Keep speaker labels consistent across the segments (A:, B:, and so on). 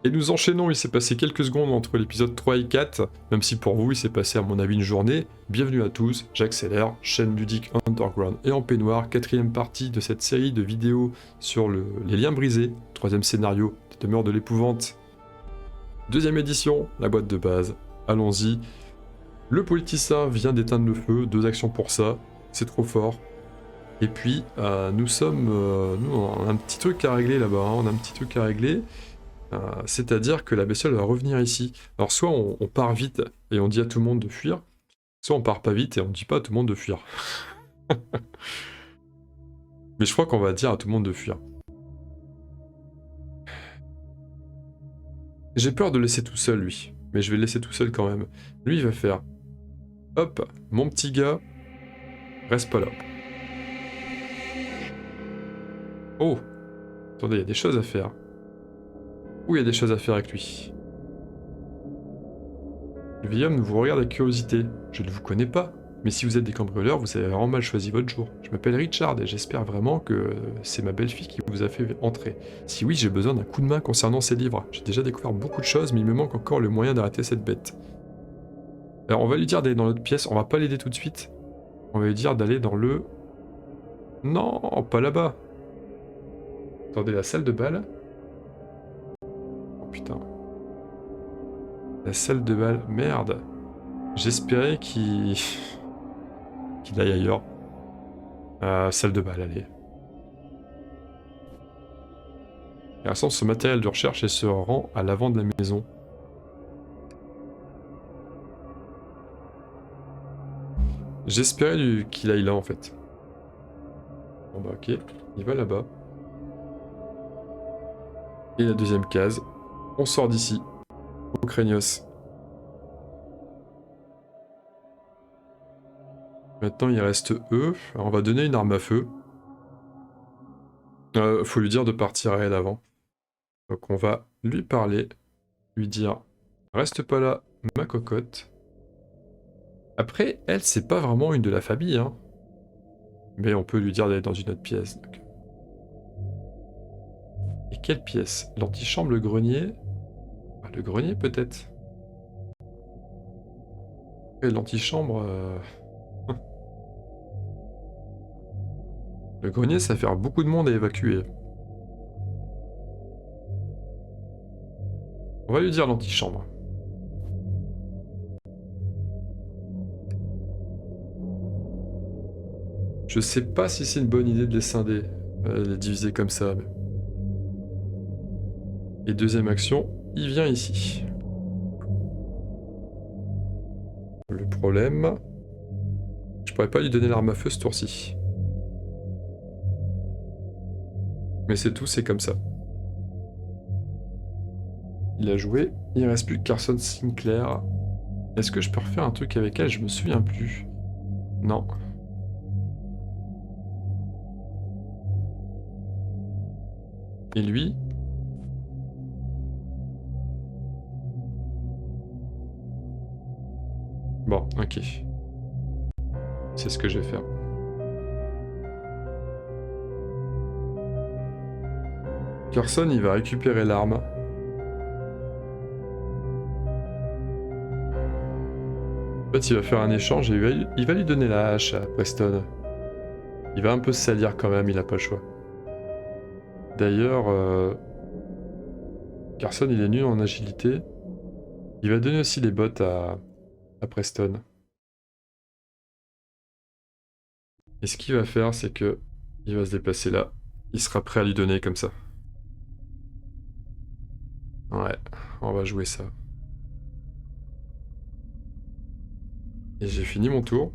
A: Et nous enchaînons, il s'est passé quelques secondes entre l'épisode 3 et 4, même si pour vous il s'est passé à mon avis une journée. Bienvenue à tous, j'accélère, chaîne ludique underground et en peignoir, quatrième partie de cette série de vidéos sur les liens brisés, troisième scénario, des demeures de l'épouvante, deuxième édition, la boîte de base, allons-y. Le politicien vient d'éteindre le feu, 2 actions pour ça, c'est trop fort. Et puis, nous, on a un petit truc à régler là-bas, hein, on a un petit truc à régler. C'est-à-dire que la bestiole va revenir ici. Alors soit on part vite et on dit à tout le monde de fuir, soit on part pas vite et on dit pas à tout le monde de fuir. Mais je crois qu'on va dire à tout le monde de fuir. J'ai peur de le laisser tout seul lui, mais je vais le laisser tout seul quand même. Lui il va faire, hop, mon petit gars, reste pas là. Oh, attendez, il y a des choses à faire. Où il y a des choses à faire avec lui. Le vieil homme vous regarde avec curiosité. Je ne vous connais pas, mais si vous êtes des cambrioleurs, vous avez vraiment mal choisi votre jour. Je m'appelle Richard et j'espère vraiment que c'est ma belle-fille qui vous a fait entrer. Si oui, j'ai besoin d'un coup de main concernant ces livres. J'ai déjà découvert beaucoup de choses, mais il me manque encore le moyen d'arrêter cette bête. Alors on va lui dire d'aller dans l'autre pièce, on va pas l'aider tout de suite. On va lui dire d'aller dans le... Non, pas là-bas. Attendez, la salle de bal. Oh putain. La salle de bal, merde. J'espérais qu'il aille ailleurs. Salle de bal, allez. Il rassemble ce matériel de recherche et se rend à l'avant de la maison. J'espérais qu'il aille là en fait. Bon bah ok, il va là-bas. Et la deuxième case, on sort d'ici, au craignos. Maintenant il reste eux, alors on va donner une arme à feu. Faut lui dire de partir à elle avant. Donc on va lui parler, lui dire reste pas là, ma cocotte. Après, elle, c'est pas vraiment une de la famille, hein. Mais on peut lui dire d'aller dans une autre pièce. Donc. Et quelle pièce? L'antichambre, le grenier? Ah, le grenier peut-être? Et l'antichambre... Le grenier, ça fait beaucoup de monde à évacuer. On va lui dire l'antichambre. Je sais pas si c'est une bonne idée de les scinder, les diviser comme ça. Mais... Et deuxième action, il vient ici. Le problème... Je pourrais pas lui donner l'arme à feu ce tour-ci. Mais c'est tout, c'est comme ça. Il a joué, il reste plus que Carson Sinclair. Est-ce que je peux refaire un truc avec elle? Je me souviens plus. Non. Et lui? Bon, ok. C'est ce que je vais faire. Carson, il va récupérer l'arme. En fait, il va faire un échange et il va lui donner la hache à Preston. Il va un peu se salir quand même, il a pas le choix. D'ailleurs, Carson, il est nul en agilité. Il va donner aussi les bottes à Preston. Et ce qu'il va faire, c'est que il va se déplacer là. Il sera prêt à lui donner comme ça. Ouais, on va jouer ça. Et j'ai fini mon tour.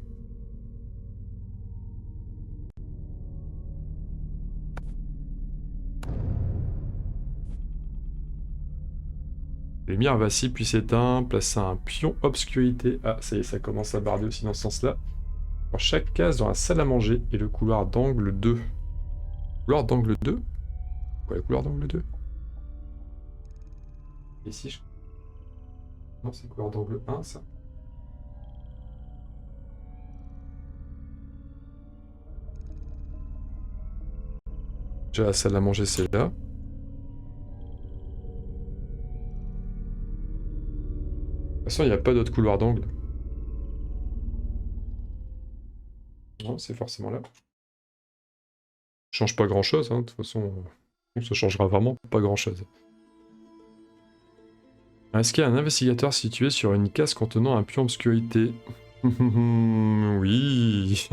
A: Lumière vacille puis s'éteint, place un pion obscurité. Ah, ça y est, ça commence à barder aussi dans ce sens-là. Pour chaque case dans la salle à manger et le couloir d'angle 2. Couloir d'angle 2? Quoi, le couloir d'angle 2? Ici, je... Non, c'est le couloir d'angle 1, ça. Déjà, la salle à manger, c'est là. toute façon, il n'y a pas d'autre couloir d'angle. Non, c'est forcément là. Change pas grand-chose, hein. De toute façon, ça changera vraiment pas grand-chose. Est-ce qu'il y a un investigateur situé sur une case contenant un pion obscurité? Oui.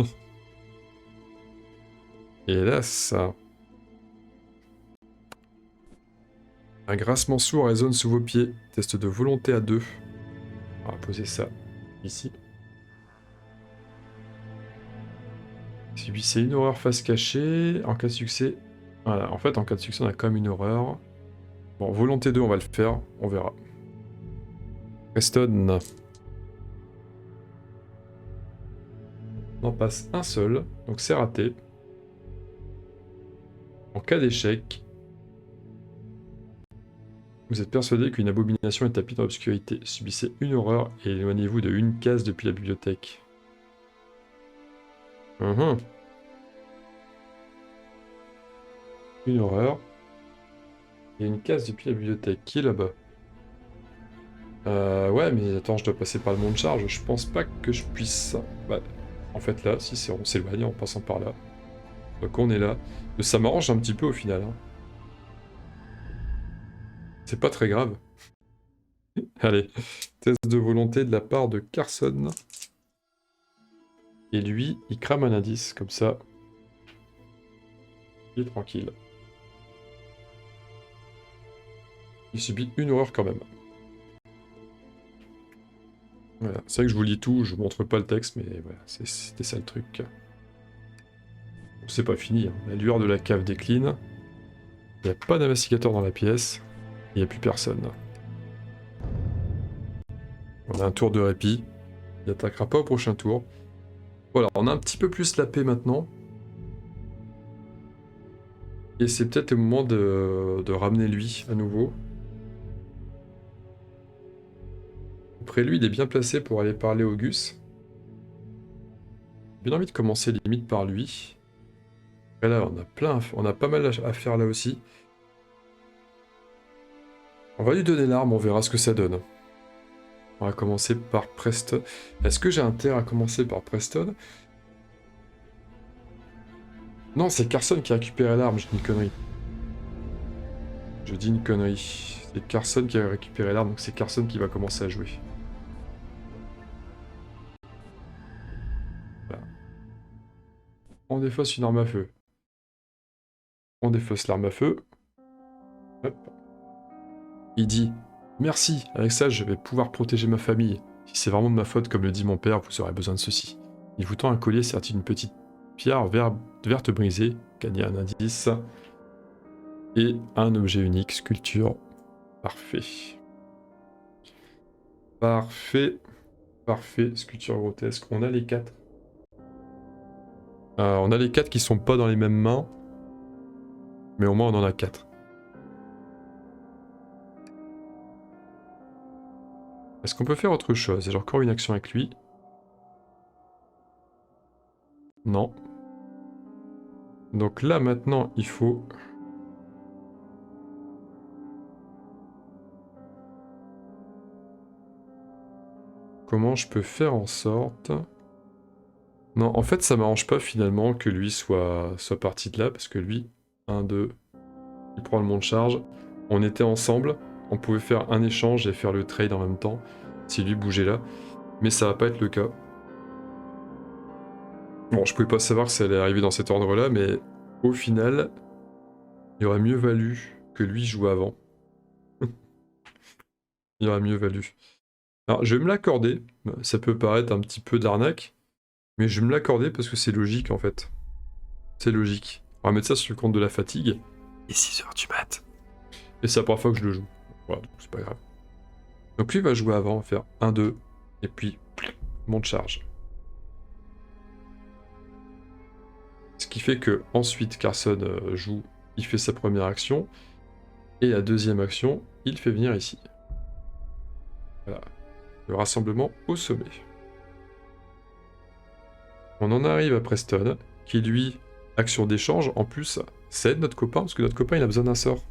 A: Hélas. Un grincement sourd résonne sous vos pieds. Test de volonté à 2. On va poser ça ici. Subissez une horreur face cachée. En cas de succès... Voilà, en fait, en cas de succès, on a quand même une horreur. Bon, volonté 2, on va le faire. On verra. Preston. On en passe un seul. Donc c'est raté. En cas d'échec, vous êtes persuadé qu'une abomination est tapie dans l'obscurité. Subissez une horreur et éloignez-vous de une case depuis la bibliothèque. Une horreur. Et une case depuis la bibliothèque. Qui est là-bas? Ouais, mais attends, je dois passer par le monde charge. Je pense pas que je puisse... Bah, en fait, là, si on s'éloigne en passant par là. Donc on est là. Ça m'arrange un petit peu au final. Hein. C'est pas très grave. Allez, test de volonté de la part de Carson. Et lui, il crame un indice, comme ça. Il est tranquille. Il subit une horreur quand même. Voilà, c'est vrai que je vous lis tout, je vous montre pas le texte, mais voilà, c'était ça le truc. Bon, c'est pas fini, hein. La lueur de la cave décline. Il n'y a pas d'investigateur dans la pièce. Il n'y a plus personne. On a un tour de répit. Il n'attaquera pas au prochain tour. Voilà, on a un petit peu plus la paix maintenant. Et c'est peut-être le moment de ramener lui à nouveau. Après lui, il est bien placé pour aller parler au Gus. J'ai bien envie de commencer limite par lui. Et là, on a pas mal à faire là aussi. On va lui donner l'arme, on verra ce que ça donne. On va commencer par Preston. Est-ce que j'ai intérêt à commencer par Preston? Non, c'est Carson qui a récupéré l'arme, je dis une connerie. Je dis une connerie. C'est Carson qui a récupéré l'arme, donc c'est Carson qui va commencer à jouer. Voilà. On défausse une arme à feu. On défausse l'arme à feu. Hop. Il dit « Merci, avec ça je vais pouvoir protéger ma famille. Si c'est vraiment de ma faute, comme le dit mon père, vous aurez besoin de ceci. » Il vous tend un collier serti d'une petite pierre verte brisée, gagnez un indice, et un objet unique, sculpture. Parfait. Parfait. Parfait, sculpture grotesque. On a les 4. On a les 4 qui sont pas dans les mêmes mains, mais au moins on en a 4. Est-ce qu'on peut faire autre chose? J'ai encore une action avec lui. Non. Donc là, maintenant, il faut... Comment je peux faire en sorte... Non, en fait, ça m'arrange pas finalement que lui soit parti de là, parce que lui, 1, 2, il prend le monde charge. On était ensemble, on pouvait faire un échange et faire le trade en même temps, si lui bougeait là. Mais ça va pas être le cas. Bon, je pouvais pas savoir que ça allait arriver dans cet ordre-là, mais au final, il aurait mieux valu que lui joue avant. Il aurait mieux valu. Alors, je vais me l'accorder. Ça peut paraître un petit peu d'arnaque, mais je vais me l'accorder parce que c'est logique en fait. C'est logique. On va mettre ça sur le compte de la fatigue. Et 6h du mat. Et c'est la première fois que je le joue. Voilà, donc c'est pas grave. Donc lui va jouer avant, on va faire 1, 2, et puis monte charge. Ce qui fait que ensuite Carson joue, il fait sa première action, et la deuxième action, il fait venir ici. Voilà. Le rassemblement au sommet. On en arrive à Preston, qui lui, action d'échange, en plus, ça aide notre copain, parce que notre copain il a besoin d'un sort.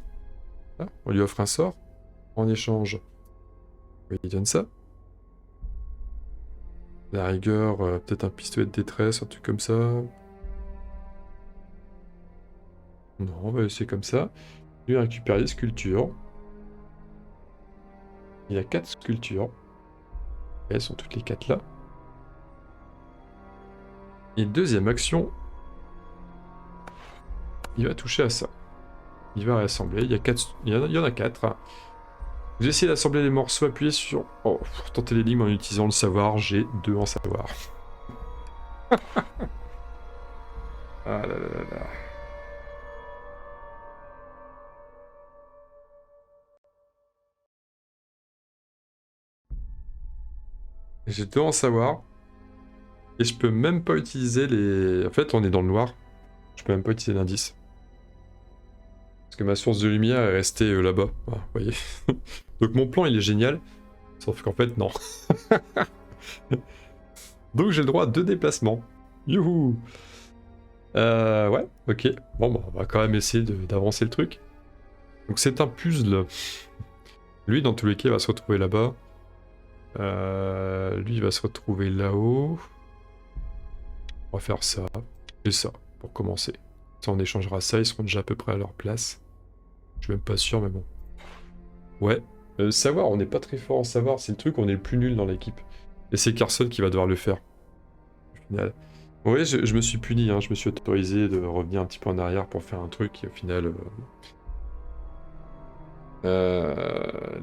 A: Là, on lui offre un sort, en échange, il donne ça. La rigueur, peut-être un pistolet de détresse, un truc comme ça. Non, on va laisser comme ça. Lui récupère les sculptures. Il y a 4 sculptures. Et elles sont toutes les 4 là. Et deuxième action, il va toucher à ça. Il va réassembler. Il y en a 4. Vous essayez d'assembler les morceaux, appuyez sur... Oh, pour tenter l'énigme en utilisant le savoir, j'ai 2 en savoir. Ah là là là là. J'ai 2 en savoir. Et je peux même pas utiliser les... En fait, on est dans le noir. Je peux même pas utiliser l'indice. Parce que ma source de lumière est restée là-bas. Ah, vous voyez. Donc mon plan, il est génial. Sauf qu'en fait, non. Donc j'ai le droit à 2 déplacements. Youhou. Ouais, ok. Bon, bah, on va quand même essayer d'avancer le truc. Donc c'est un puzzle. Lui, dans tous les cas, il va se retrouver là-bas. Lui, il va se retrouver là-haut. On va faire ça. Et ça, pour commencer. Ça, on échangera ça, ils seront déjà à peu près à leur place. Je suis même pas sûr, mais bon. Ouais. Savoir, on n'est pas très fort en savoir. C'est le truc, on est le plus nul dans l'équipe. Et c'est Carson qui va devoir le faire. Au final. Ouais, je me suis puni, hein. Je me suis autorisé de revenir un petit peu en arrière pour faire un truc. Et au final...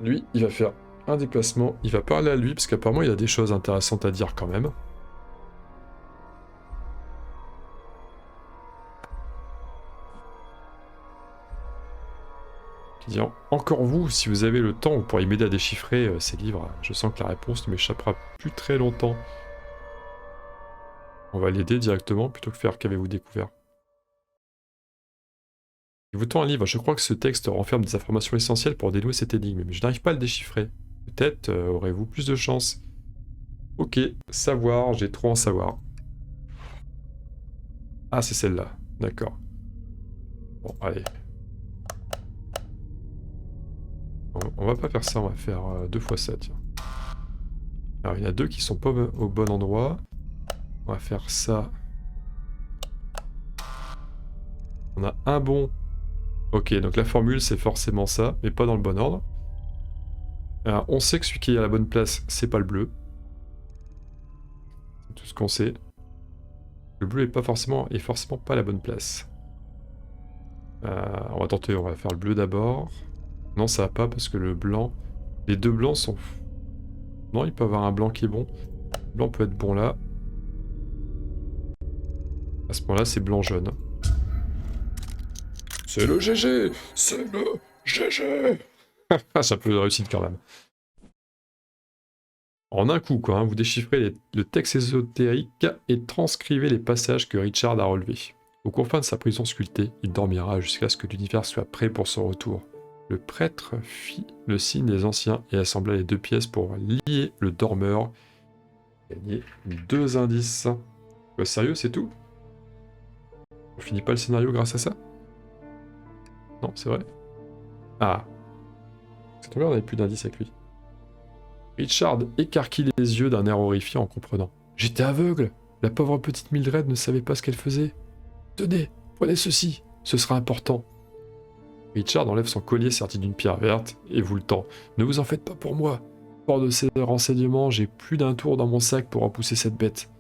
A: lui, il va faire un déplacement. Il va parler à lui, parce qu'apparemment, il a des choses intéressantes à dire quand même. Qui dit encore vous, si vous avez le temps, vous pourriez m'aider à déchiffrer ces livres. Je sens que la réponse ne m'échappera plus très longtemps. On va l'aider directement plutôt que faire qu'avez-vous découvert. Il vous tend un livre. Je crois que ce texte renferme des informations essentielles pour dénouer cette énigme, mais je n'arrive pas à le déchiffrer. Peut-être aurez-vous plus de chance. Ok, savoir, j'ai trop en savoir. Ah, c'est celle-là. D'accord. Bon, allez. On va pas faire ça, on va faire 2 fois ça, tiens. Alors, il y en a 2 qui sont pas au bon endroit. On va faire ça. On a un bon. Ok, donc la formule, c'est forcément ça, mais pas dans le bon ordre. Alors, on sait que celui qui est à la bonne place, c'est pas le bleu. C'est tout ce qu'on sait. Le bleu est forcément pas à la bonne place. On va tenter, on va faire le bleu d'abord. Non, ça va pas parce que le blanc... Les 2 blancs sont... Non, il peut avoir un blanc qui est bon. Le blanc peut être bon là. À ce moment-là, c'est blanc jaune. C'est le GG! C'est le GG! Ah, c'est un peu de réussite quand même. En un coup, quoi, hein, vous déchiffrez le texte ésotérique et transcrivez les passages que Richard a relevés. Aux confins de sa prison sculptée, il dormira jusqu'à ce que l'univers soit prêt pour son retour. Le prêtre fit le signe des anciens et assembla les 2 pièces pour lier le dormeur. Gagner 2 indices. Sérieux, c'est tout? On finit pas le scénario grâce à ça? Non, c'est vrai? Ah. C'est tombé, on n'avait plus d'indices avec lui. Richard écarquille les yeux d'un air horrifié en comprenant. J'étais aveugle. La pauvre petite Mildred ne savait pas ce qu'elle faisait. Tenez, prenez ceci, ce sera important. Richard enlève son collier serti d'une pierre verte et vous le tend. Ne vous en faites pas pour moi. Fort de ces renseignements, j'ai plus d'un tour dans mon sac pour repousser cette bête.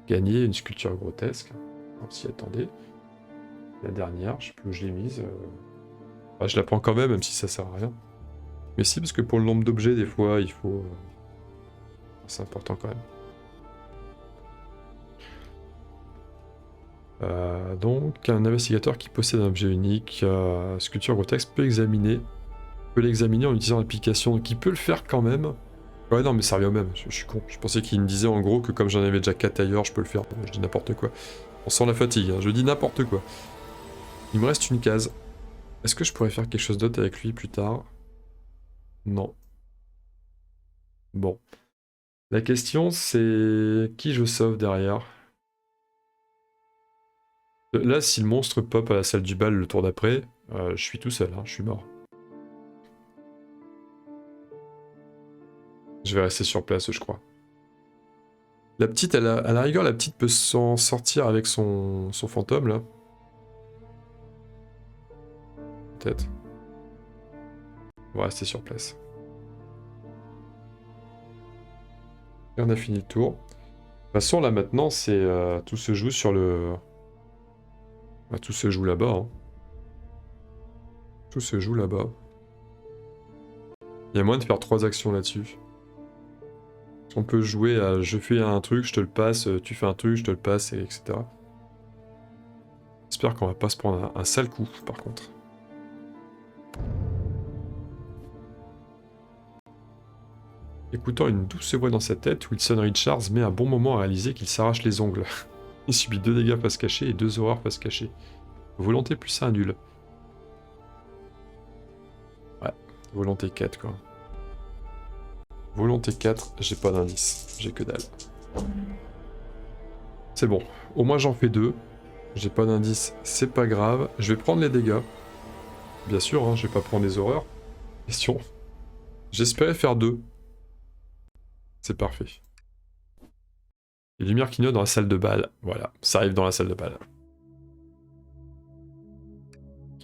A: Gagner une sculpture grotesque. On s'y attendait. La dernière, je sais plus où je l'ai mise. Enfin, je la prends quand même si ça sert à rien. Mais si, parce que pour le nombre d'objets, des fois, il faut... C'est important quand même. Donc, un investigateur qui possède un objet unique, sculpture grotesque, peut l'examiner en utilisant l'application, donc il peut le faire quand même. Ouais, non, mais ça revient au même, je suis con. Je pensais qu'il me disait en gros que comme j'en avais déjà 4 ailleurs, je peux le faire. Je dis n'importe quoi. On sent la fatigue, hein. Je dis n'importe quoi. Il me reste une case. Est-ce que je pourrais faire quelque chose d'autre avec lui plus tard? Non. Bon. La question, c'est qui je sauve derrière? Là, si le monstre pop à la salle du bal le tour d'après, je suis tout seul, hein, je suis mort. Je vais rester sur place, je crois. La petite, à la rigueur, la petite peut s'en sortir avec son fantôme, là. Peut-être. On va rester sur place. Et on a fini le tour. De toute façon, là, maintenant, c'est tout se joue sur le... Bah, tout se joue là-bas. Hein. Tout se joue là-bas. Il y a moyen de faire 3 actions là-dessus. On peut jouer à je fais un truc, je te le passe, tu fais un truc, je te le passe, et etc. J'espère qu'on va pas se prendre un sale coup, par contre. Écoutant une douce voix dans sa tête, Wilson Richards met un bon moment à réaliser qu'il s'arrache les ongles. Il subit 2 dégâts face cachée et 2 horreurs face cachée. Volonté plus 1 nul. Ouais, volonté 4 quoi. Volonté 4, j'ai pas d'indice, j'ai que dalle. C'est bon, au moins j'en fais 2. J'ai pas d'indice, c'est pas grave. Je vais prendre les dégâts. Bien sûr, hein, je vais pas prendre les horreurs. Question. J'espérais faire 2. C'est parfait. Les lumières qui clignotent dans la salle de bal. Voilà, ça arrive dans la salle de bal.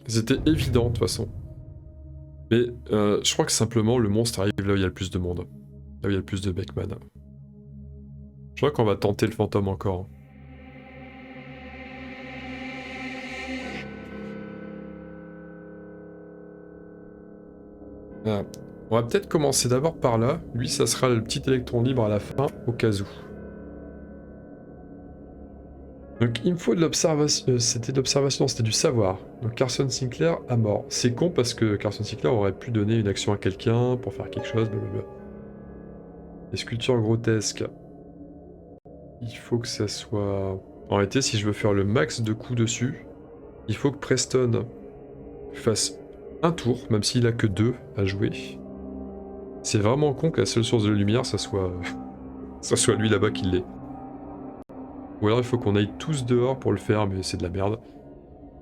A: C'était évident de toute façon. Mais je crois que simplement le monstre arrive là où il y a le plus de monde. Là où il y a le plus de Beckman. Je crois qu'on va tenter le fantôme encore. Ah. On va peut-être commencer d'abord par là. Lui, ça sera le petit électron libre à la fin, au cas où. Donc il me faut de l'observation. C'était de l'observation, c'était du savoir. Donc Carson Sinclair à mort. C'est con parce que Carson Sinclair aurait pu donner une action à quelqu'un pour faire quelque chose, blablabla. Les sculptures grotesques. Il faut que ça soit... En réalité, si je veux faire le max de coups dessus, il faut que Preston fasse un tour, même s'il a que 2 à jouer. C'est vraiment con que la seule source de lumière, ça soit lui là-bas qui l'est. Ou alors il faut qu'on aille tous dehors pour le faire, mais c'est de la merde.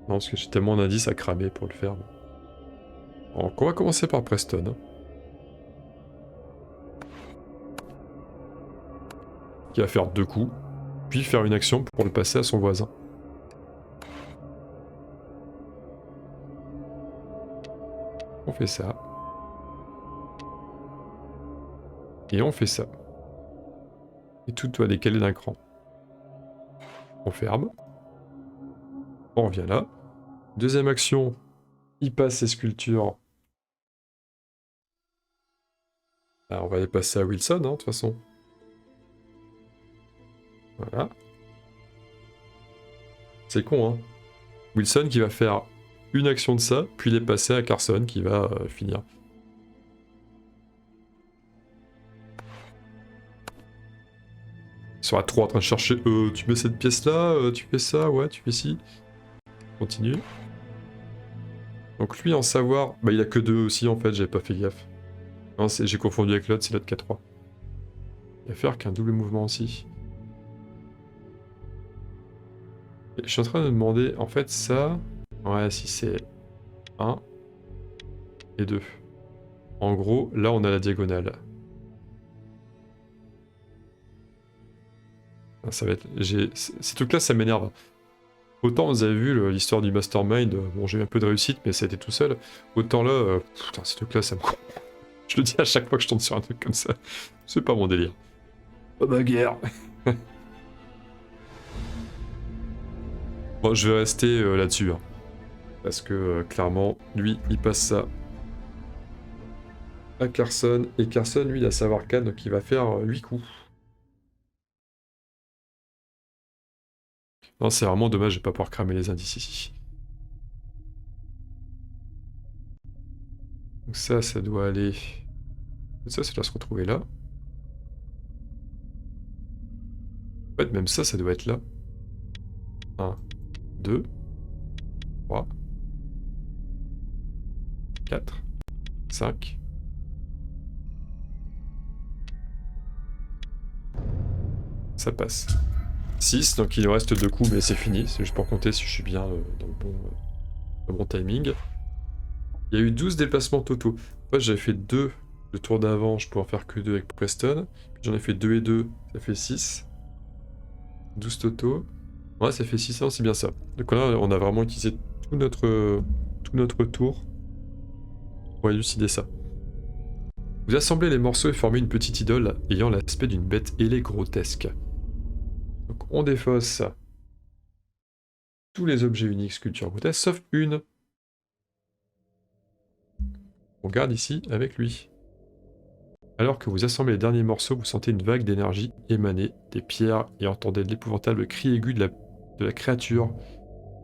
A: Non, parce que j'ai tellement d'indices à cramer pour le faire. Donc on va commencer par Preston. Hein. Qui va faire 2 coups, puis faire une action pour le passer à son voisin. On fait ça. Et on fait ça. Et tout doit décaler d'un cran. On ferme. On revient là. Deuxième action, il passe ses sculptures. Alors, on va les passer à Wilson, hein, de toute façon. Voilà. C'est con, hein. Wilson qui va faire une action de ça, puis les passer à Carson qui va finir. Ils sont à 3 en train de chercher. Tu mets cette pièce là, tu fais ça, ouais, tu fais ci. Continue. Donc lui en savoir, bah il a que 2 aussi en fait, j'avais pas fait gaffe. Non, j'ai confondu avec l'autre, c'est l'autre qui a 3. Il va faire qu'un double mouvement aussi. Et je suis en train de me demander, en fait ça... Ouais, si c'est 1 et 2. En gros, là on a la diagonale. Ça va être... Ces trucs-là, ça m'énerve. Autant vous avez vu l'histoire du Mastermind, bon j'ai eu un peu de réussite, mais ça a été tout seul. Autant là, putain, ces trucs-là, ça me... Je le dis à chaque fois que je tombe sur un truc comme ça. C'est pas mon délire. Oh bah guerre. Bon, je vais rester là-dessus. Hein. Parce que clairement, lui, il passe ça à Carson. Et Carson, lui, il a savoir Arcane, donc il va faire 8 coups. Non, c'est vraiment dommage, je vais pas pouvoir cramer les indices ici. Donc ça doit aller... Ça doit se retrouver là. En fait, même ça doit être là. 1, 2, 3, 4, 5. Ça passe. 6, donc il nous reste 2 coups, mais c'est fini. C'est juste pour compter si je suis bien dans le bon timing. Il y a eu 12 déplacements totaux. Moi, j'avais fait 2 le tour d'avant, je pourrais en faire que 2 avec Preston. J'en ai fait 2 et 2, ça fait 6. 12 toto. Ouais, ça fait 600, c'est bien ça. Donc là, on a vraiment utilisé tout notre tour pour élucider ça. Vous assemblez les morceaux et formez une petite idole ayant l'aspect d'une bête ailée grotesque. Donc on défausse tous les objets uniques sculpture grotesque, sauf une. On garde ici avec lui. Alors que vous assemblez les derniers morceaux, vous sentez une vague d'énergie émaner des pierres et entendez l'épouvantable cri aigu de la créature.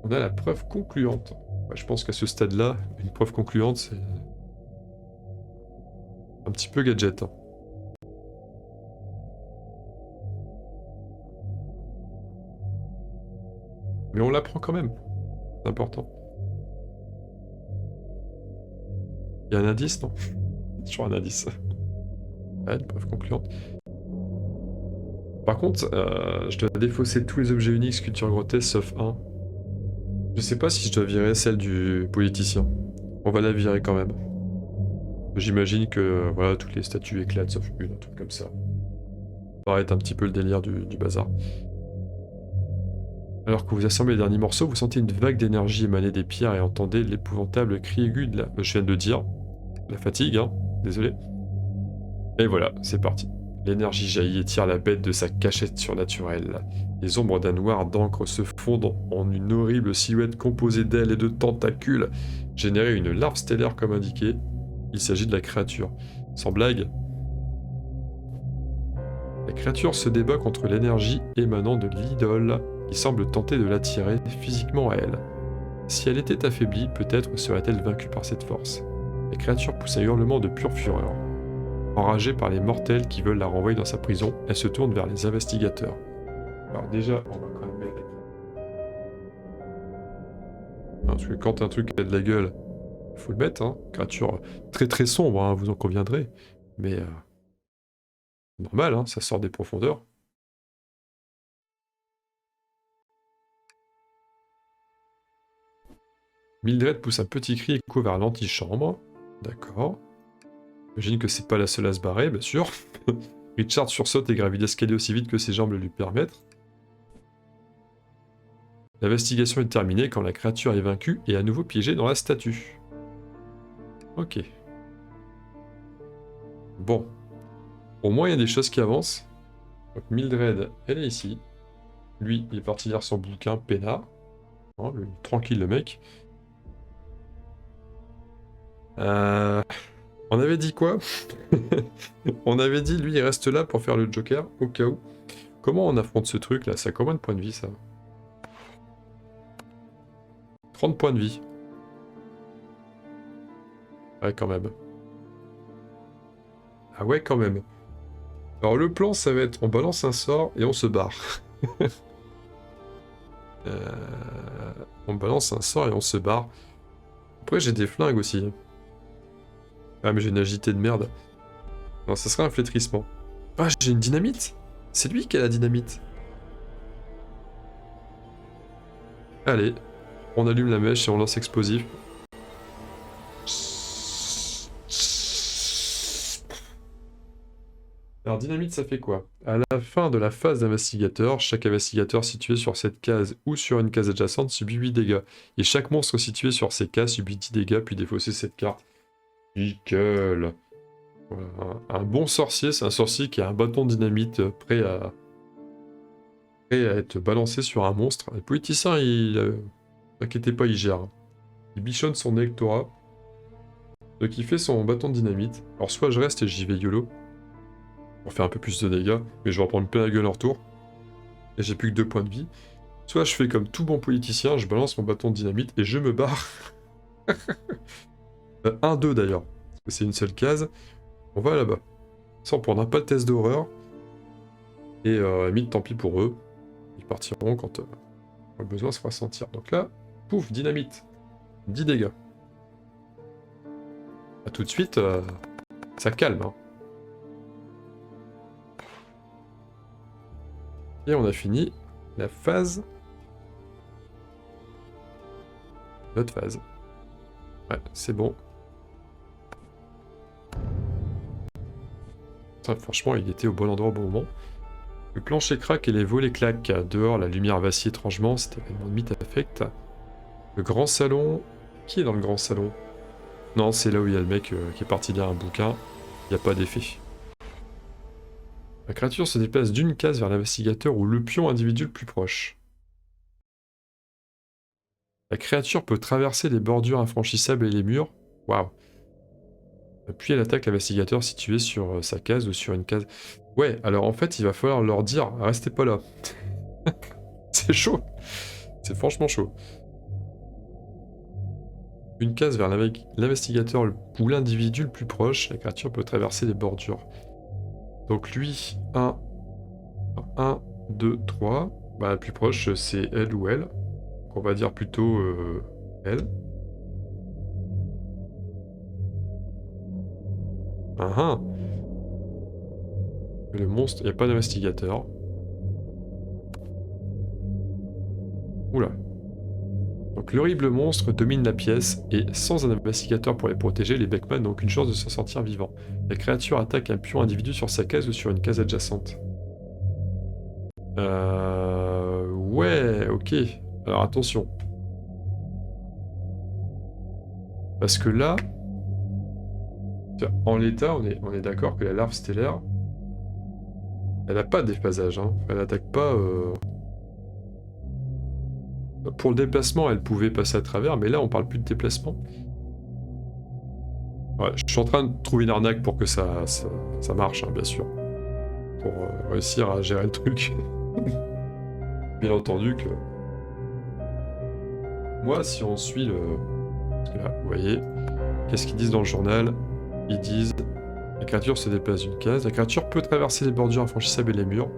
A: On a la preuve concluante. Ouais, je pense qu'à ce stade-là, une preuve concluante, c'est un petit peu gadget. Hein. Mais on l'apprend quand même. C'est important. Il y a un indice, non? Toujours un indice. Ouais, une preuve concluante. Par contre, je dois défausser tous les objets uniques sculpture grotesque sauf un. Je sais pas si je dois virer celle du politicien. On va la virer quand même. J'imagine que voilà, toutes les statues éclatent sauf une, un truc comme ça. Ça paraît être un petit peu le délire du bazar. Alors que vous assemblez les derniers morceaux, vous sentez une vague d'énergie émaner des pierres et entendez l'épouvantable cri aigu de la... Je viens de le dire. La fatigue, hein. Désolé. Et voilà, c'est parti. L'énergie jaillit et tire la bête de sa cachette surnaturelle. Les ombres d'un noir d'encre se fondent en une horrible silhouette composée d'ailes et de tentacules. Générer une larve stellaire comme indiqué. Il s'agit de la créature. Sans blague. La créature se débat contre l'énergie émanant de l'idole, qui semble tenter de l'attirer physiquement à elle. Si elle était affaiblie, peut-être serait-elle vaincue par cette force. La créature pousse un hurlement de pure fureur. Enragée par les mortels qui veulent la renvoyer dans sa prison, elle se tourne vers les investigateurs. Alors déjà, on va quand même mettre... Parce que quand un truc a de la gueule, il faut le mettre, hein. Créature très très sombre, hein, vous en conviendrez. Mais... normal, hein, ça sort des profondeurs. Mildred pousse un petit cri et court vers l'antichambre. D'accord. J'imagine que c'est pas la seule à se barrer, bien sûr. Richard sursaute et gravit l'escalier aussi vite que ses jambes le lui permettent. L'investigation est terminée quand la créature est vaincue et à nouveau piégée dans la statue. Ok. Bon. Au moins, il y a des choses qui avancent. Donc Mildred, elle est ici. Lui, il est parti lire son bouquin, peinard. Hein, tranquille, le mec. On avait dit quoi? On avait dit, lui, il reste là pour faire le Joker, au cas où. Comment on affronte ce truc, là? Ça a combien de points de vie, ça? 30 points de vie. Ouais, quand même. Ah ouais, quand même. Alors, le plan, ça va être, on balance un sort et on se barre. On balance un sort et on se barre. Après, j'ai des flingues aussi. Ah, mais j'ai une agilité de merde. Non, ça serait un flétrissement. Ah, j'ai une dynamite. C'est lui qui a la dynamite. Allez, on allume la mèche et on lance explosif. Alors, dynamite, ça fait quoi? À la fin de la phase d'investigateur, chaque investigateur situé sur cette case ou sur une case adjacente subit 8 dégâts. Et chaque monstre situé sur ces cases subit 10 dégâts, puis défausser cette carte. Nickel. Voilà. Un bon sorcier, c'est un sorcier qui a un bâton de dynamite prêt à être balancé sur un monstre. Le politicien, t'inquiétez pas, il gère. Il bichonne son électorat. Donc il fait son bâton de dynamite. Alors soit je reste et j'y vais YOLO, pour faire un peu plus de dégâts, mais je vais en prendre plein la gueule en retour. Et j'ai plus que 2 points de vie. Soit je fais comme tout bon politicien, je balance mon bâton de dynamite et je me barre. 1-2 d'ailleurs, parce que c'est une seule case. On va là-bas. Ça, on prendra pas le test d'horreur. Et à la limite, tant pis pour eux. Ils partiront quand le besoin se fera sentir. Donc là, pouf, dynamite. 10 dégâts. A tout de suite, ça calme. Hein. Et on a fini la phase. Notre phase. Ouais, c'est bon. Enfin, franchement, il était au bon endroit au bon moment. Le plancher craque et les volets claquent. Dehors, la lumière vacille étrangement. Cet événement de mythe affecte. Le grand salon... Qui est dans le grand salon? Non, c'est là où il y a le mec qui est parti lire un bouquin. Il n'y a pas d'effet. La créature se déplace d'une case vers l'investigateur ou le pion individu le plus proche. La créature peut traverser les bordures infranchissables et les murs. Waouh. Puis elle attaque l'investigateur situé sur sa case ou sur une case... Ouais, alors en fait, il va falloir leur dire, restez pas là. C'est chaud. C'est franchement chaud. Une case vers l'investigateur ou l'individu le plus proche, la créature peut traverser les bordures. Donc lui, 1, 2, 3. Bah, le plus proche, c'est elle ou elle. Donc on va dire plutôt elle. Ah. Le monstre, il n'y a pas d'investigateur. Oula. Donc l'horrible monstre domine la pièce, et sans un investigateur pour les protéger, les Beckman n'ont aucune chance de s'en sortir vivant. La créature attaque un pion individu sur sa case ou sur une case adjacente. Ouais, ok. Alors attention. Parce que là, en l'état, on est d'accord que la larve stellaire, elle n'a pas de déphasage, hein. Elle n'attaque pas... Pour le déplacement, elle pouvait passer à travers, mais là, on parle plus de déplacement. Ouais, je suis en train de trouver une arnaque pour que ça marche, hein, bien sûr. Pour réussir à gérer le truc. Bien entendu que... Moi, si on suit le... Parce que là, vous voyez, qu'est-ce qu'ils disent dans le journal? Ils disent... La créature se déplace d'une case. La créature peut traverser les bordures infranchissables et les murs.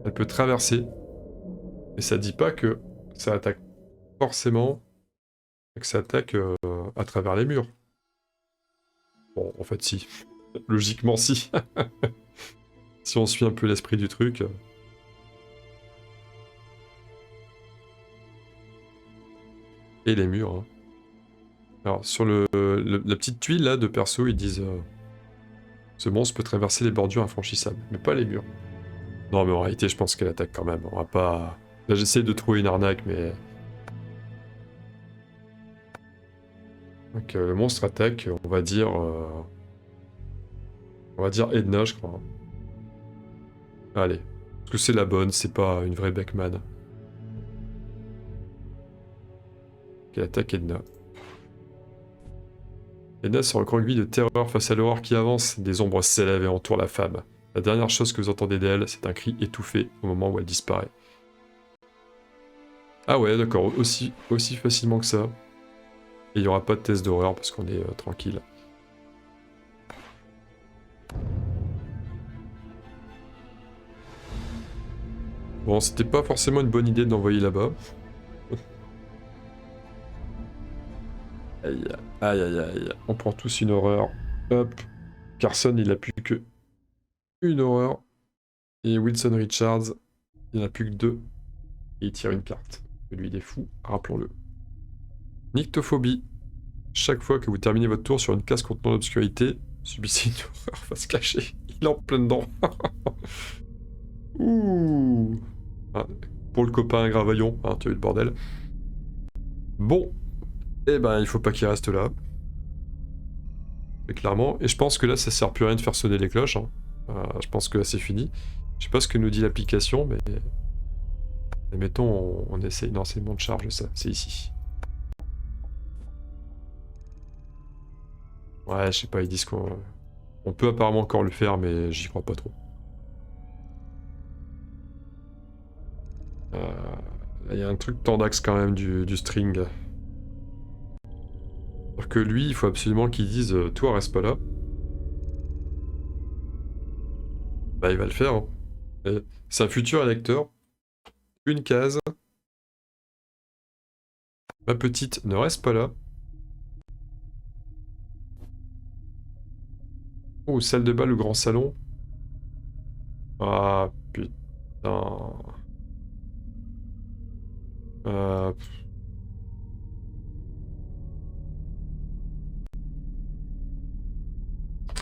A: Elle peut traverser. Mais ça dit pas que ça attaque forcément... que ça attaque à travers les murs. Bon, en fait, si. Logiquement, si. Si on suit un peu l'esprit du truc... Et les murs, hein. Alors, sur la petite tuile, là, de perso, ils disent... ce monstre peut traverser les bordures infranchissables, mais pas les murs. Non, mais en réalité, je pense qu'elle attaque quand même. On va pas... Là, j'essaie de trouver une arnaque, mais... Donc, le monstre attaque, on va dire... On va dire Edna, je crois. Allez. Parce que c'est la bonne, c'est pas une vraie Beckman. Elle attaque Edna. Edna se recroqueville de terreur face à l'aurore qui avance. Des ombres s'élèvent et entourent la femme. La dernière chose que vous entendez d'elle, c'est un cri étouffé au moment où elle disparaît. Ah ouais, d'accord, aussi facilement que ça. Et il n'y aura pas de test d'horreur parce qu'on est tranquille. Bon, c'était pas forcément une bonne idée de l'envoyer là-bas. Aïe, aïe, aïe, aïe. On prend tous une horreur. Hop. Carson, il a plus que une horreur. Et Wilson Richards, il n'y en a plus que 2. Et il tire une carte. Lui, il est fou, rappelons-le. Nyctophobie. Chaque fois que vous terminez votre tour sur une case contenant l'obscurité, subissez une horreur face cachée. Il est en plein dedans. Ouh. Ah, pour le copain Gravaillon, hein, tu as eu le bordel. Bon. Eh ben, il faut pas qu'il reste là. Et clairement. Et je pense que là, ça sert plus à rien de faire sonner les cloches. Hein. Je pense que là, c'est fini. Je sais pas ce que nous dit l'application, mais... Mettons, on essaye. Non, c'est le monde de charge, ça. C'est ici. Ouais, je sais pas, ils disent qu'on... On peut apparemment encore le faire, mais j'y crois pas trop. Il y a un truc tendax quand même du string. Alors que lui, il faut absolument qu'il dise « Toi, reste pas là ». Bah, il va le faire. Hein. C'est un futur électeur. Une case. Ma petite, ne reste pas là. Oh, salle de bal, le grand salon. Ah, putain. Euh...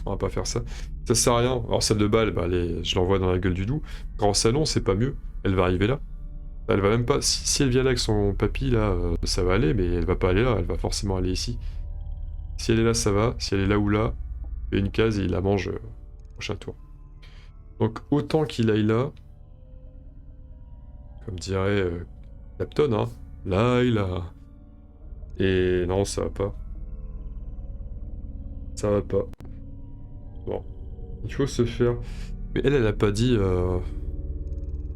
A: On va pas faire ça. Ça sert à rien. Alors celle de bas, je l'envoie dans la gueule du loup. Grand salon, c'est pas mieux. Elle va arriver là. Elle va même pas... Si elle vient là avec son papy, là, ça va aller, mais elle va pas aller là. Elle va forcément aller ici. Si elle est là, ça va. Si elle est là ou là, il y a une case et il la mange au prochain tour. Donc autant qu'il aille là. Comme dirait Clapton, hein. Là, il a... Et non, ça va pas. Ça va pas. Bon. Il faut se faire... Mais elle a pas dit...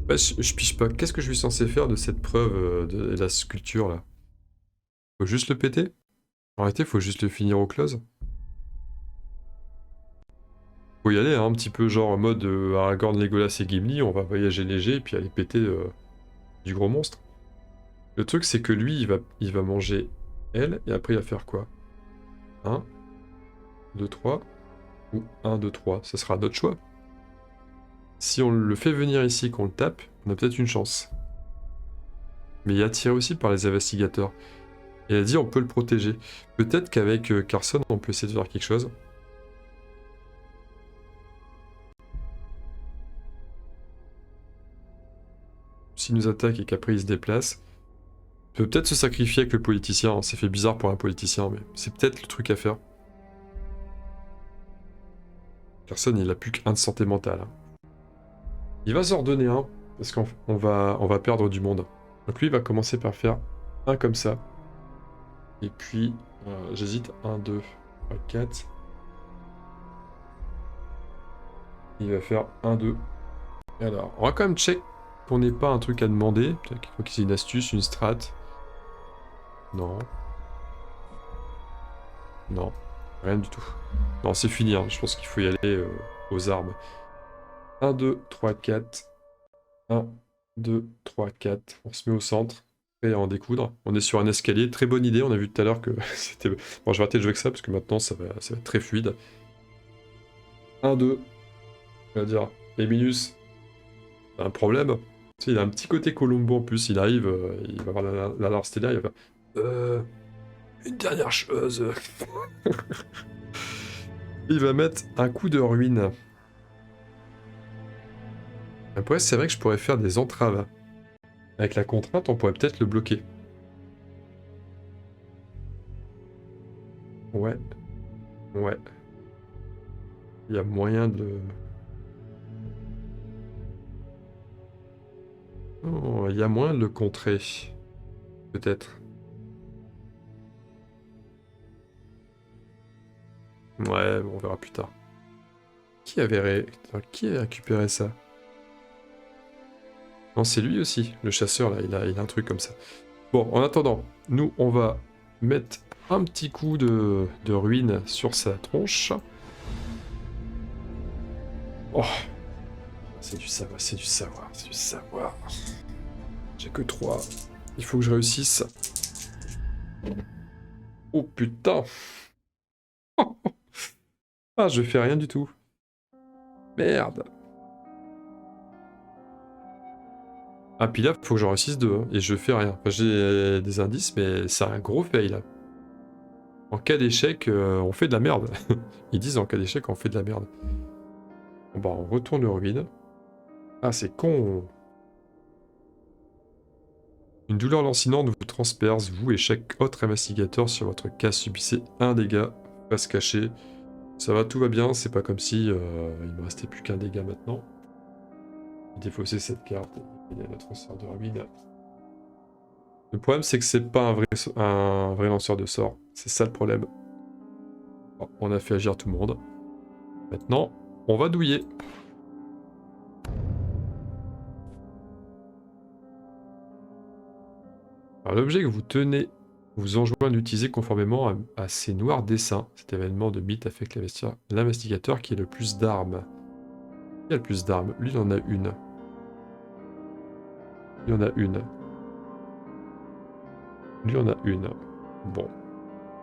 A: Bah, je pige pas. Qu'est-ce que je suis censé faire de cette preuve de la sculpture, là? Faut juste le péter? En réalité, faut juste le finir au close. Faut y aller, hein, un petit peu genre en mode Aragorn, Legolas et Gimli, on va voyager léger et puis aller péter du gros monstre. Le truc, c'est que lui, il va manger elle, et après il va faire quoi? 1, 2, 3, ou 1, 2, 3, ça sera notre choix. Si on le fait venir ici, qu'on le tape, on a peut-être une chance. Mais il est attiré aussi par les investigateurs. Et elle a dit on peut le protéger. Peut-être qu'avec Carson, on peut essayer de faire quelque chose. S'il nous attaque et qu'après il se déplace, il peut peut-être se sacrifier avec le politicien. Hein. C'est fait bizarre pour un politicien, mais c'est peut-être le truc à faire. Carson, il a plus qu'un de santé mentale. Hein. Il va s'en redonner un, parce qu'on va perdre du monde. Donc lui, il va commencer par faire un comme ça. Et puis, j'hésite, 1, 2, 3, 4. Il va faire 1, 2. Et alors, on va quand même check qu'on n'ait pas un truc à demander. Peut-être qu'il faut qu'il y ait une astuce, une strat. Non. Non. Rien du tout. Non, c'est fini, hein. Je pense qu'il faut y aller aux armes. 1, 2, 3, 4. 1, 2, 3, 4. On se met au centre. Et à en découdre. On est sur un escalier. Très bonne idée. On a vu tout à l'heure que c'était... Bon, je vais arrêter de jouer avec ça parce que maintenant, ça va être très fluide. 1, 2. On va dire, Emilius, un problème. Tu sais, il a un petit côté Columbo en plus. Il arrive, il va voir l'alarme stellaire. Il va faire... une dernière chose. Il va mettre un coup de ruine. Après, c'est vrai que je pourrais faire des entraves. Avec la contrainte, on pourrait peut-être le bloquer. Ouais. Ouais. Il y a moyen de... Oh, il y a moyen de le contrer. Peut-être. Ouais, bon, on verra plus tard. Qui Qui a récupéré ça? Non, c'est lui aussi, le chasseur, là, il a un truc comme ça. Bon, en attendant, nous, on va mettre un petit coup de ruine sur sa tronche. Oh, c'est du savoir, c'est du savoir, c'est du savoir. J'ai que 3. Il faut que je réussisse. Oh putain. Ah, je fais rien du tout. Merde. Ah, puis là, faut que j'en réussisse 2, hein, et je fais rien. Enfin, j'ai des indices, mais c'est un gros fail. En cas d'échec, on fait de la merde. Ils disent en cas d'échec, on fait de la merde. Bon, bah, on retourne au ruine. Ah, c'est con. Une douleur lancinante vous transperce, vous et chaque autre investigateur sur votre cas subissez un dégât. Face cachée. Ça va, tout va bien, c'est pas comme si il me restait plus qu'un dégât maintenant. Défausser cette carte, il y a notre sort de ruine. Le problème, c'est que c'est pas un vrai lanceur de sort. C'est ça le problème. Bon, on a fait agir tout le monde. Maintenant, on va douiller. Alors, l'objet que vous tenez vous enjoint d'utiliser conformément à ces noirs dessins. Cet événement de mythe affecte l'investigateur qui a le plus d'armes. Qui a le plus d'armes? Lui, il en a une. Il en a une. Lui en a une. Bon.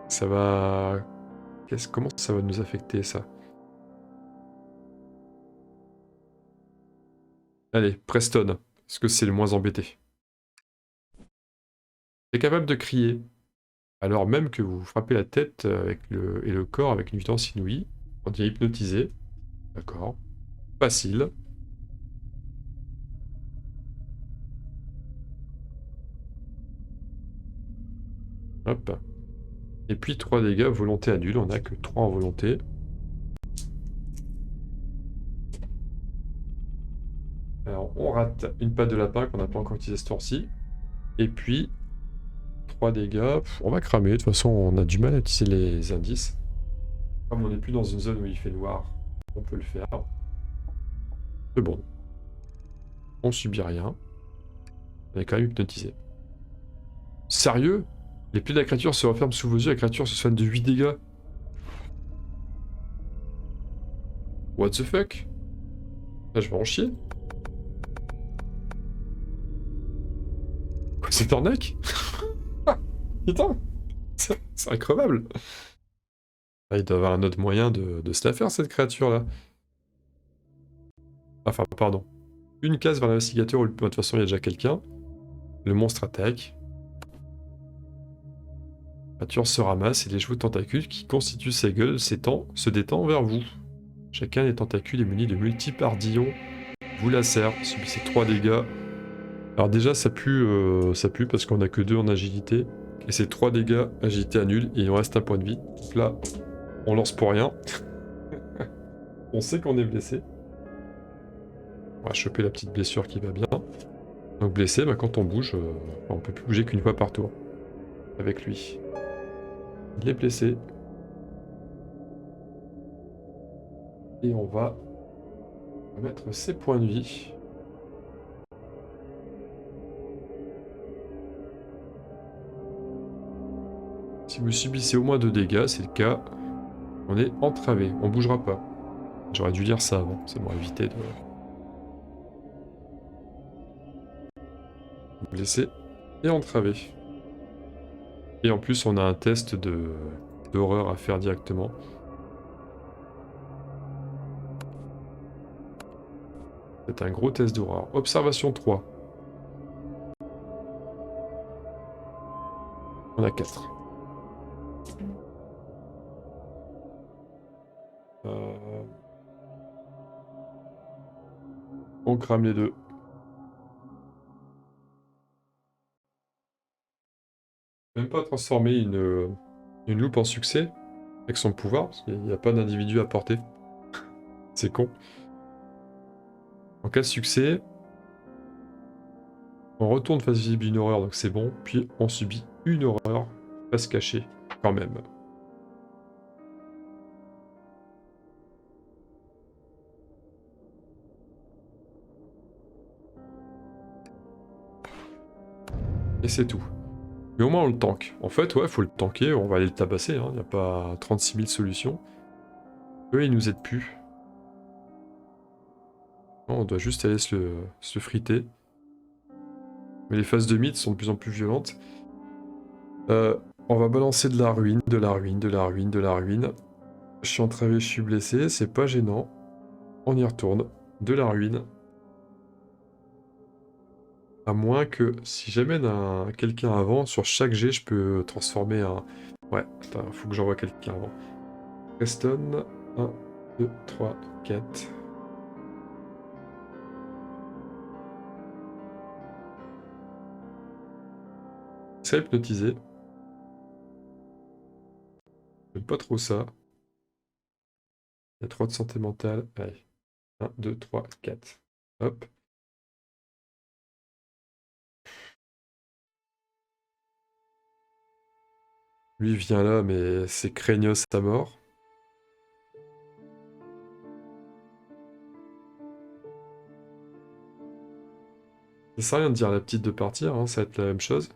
A: Ça va... Comment ça va nous affecter, ça? Allez, Preston. Parce que c'est le moins embêté. Est capable de crier. Alors même que vous frappez la tête et le corps avec une vitesse inouïe. On dit hypnotisé. D'accord. Facile. Hop. Et puis 3 dégâts, volonté à nul. On n'a que 3 en volonté. Alors, on rate une patte de lapin qu'on n'a pas encore utilisé ce tour-ci. Et puis, 3 dégâts. On va cramer. De toute façon, on a du mal à utiliser les indices. Comme on n'est plus dans une zone où il fait noir, on peut le faire. C'est bon. On subit rien. On est quand même hypnotisé. Sérieux? Les plis de la créature se referment sous vos yeux. La créature se soigne de 8 dégâts. What the fuck? Là, je vais en chier. Quoi, c'est arnaque? Putain, c'est increvable. Ah, il doit y avoir un autre moyen de se la faire, cette créature-là. Enfin, pardon. Une case vers l'investigateur, où de toute façon, il y a déjà quelqu'un. Le monstre attaque. La créature se ramasse et les joues de tentacules qui constituent sa gueule se détend vers vous. Chacun des tentacules est muni de multiples ardillons. Vous lacère, subissez 3 dégâts. Alors déjà, ça pue parce qu'on a que 2 en agilité. Et c'est 3 dégâts, agilité à nul, et il nous reste un point de vie. Donc là, on lance pour rien. On sait qu'on est blessé. On va choper la petite blessure qui va bien. Donc blessé, bah, quand on bouge, on peut plus bouger qu'une fois par tour. Avec lui. Il est blessé. Et on va mettre ses points de vie. Si vous subissez au moins 2 dégâts, c'est le cas, on est entravé, on bougera pas. J'aurais dû lire ça avant, ça m'aurait évité de... blessé et entravé. Et en plus, on a un test d'horreur à faire directement. C'est un gros test d'horreur. Observation 3. On a 4. On crame les deux. Même pas transformer une loupe en succès avec son pouvoir, parce qu'il n'y a pas d'individu à porter. C'est con. En cas de succès, on retourne face visible une horreur, donc c'est bon. Puis on subit une horreur face cachée, quand même. Et c'est tout. Mais au moins on le tank. En fait, ouais, faut le tanker, on va aller le tabasser, hein. Il n'y a pas 36 000 solutions. Eux, ils nous aident plus. Non, on doit juste aller se friter. Mais les phases de mythe sont de plus en plus violentes. On va balancer de la ruine, de la ruine, de la ruine, de la ruine. Je suis entravé, je suis blessé, c'est pas gênant. On y retourne. De la ruine. À moins que, si j'amène quelqu'un avant, sur chaque jet, je peux transformer un... Ouais, attends, faut que j'envoie quelqu'un avant. Preston, 1, 2, 3, 4. C'est hypnotisé. J'aime pas trop ça. Il y a 3 de santé mentale. Allez. 1, 2, 3, 4. Hop. Lui vient là, mais c'est craignos à mort. Ça sert à rien de dire à la petite de partir, hein, ça va être la même chose.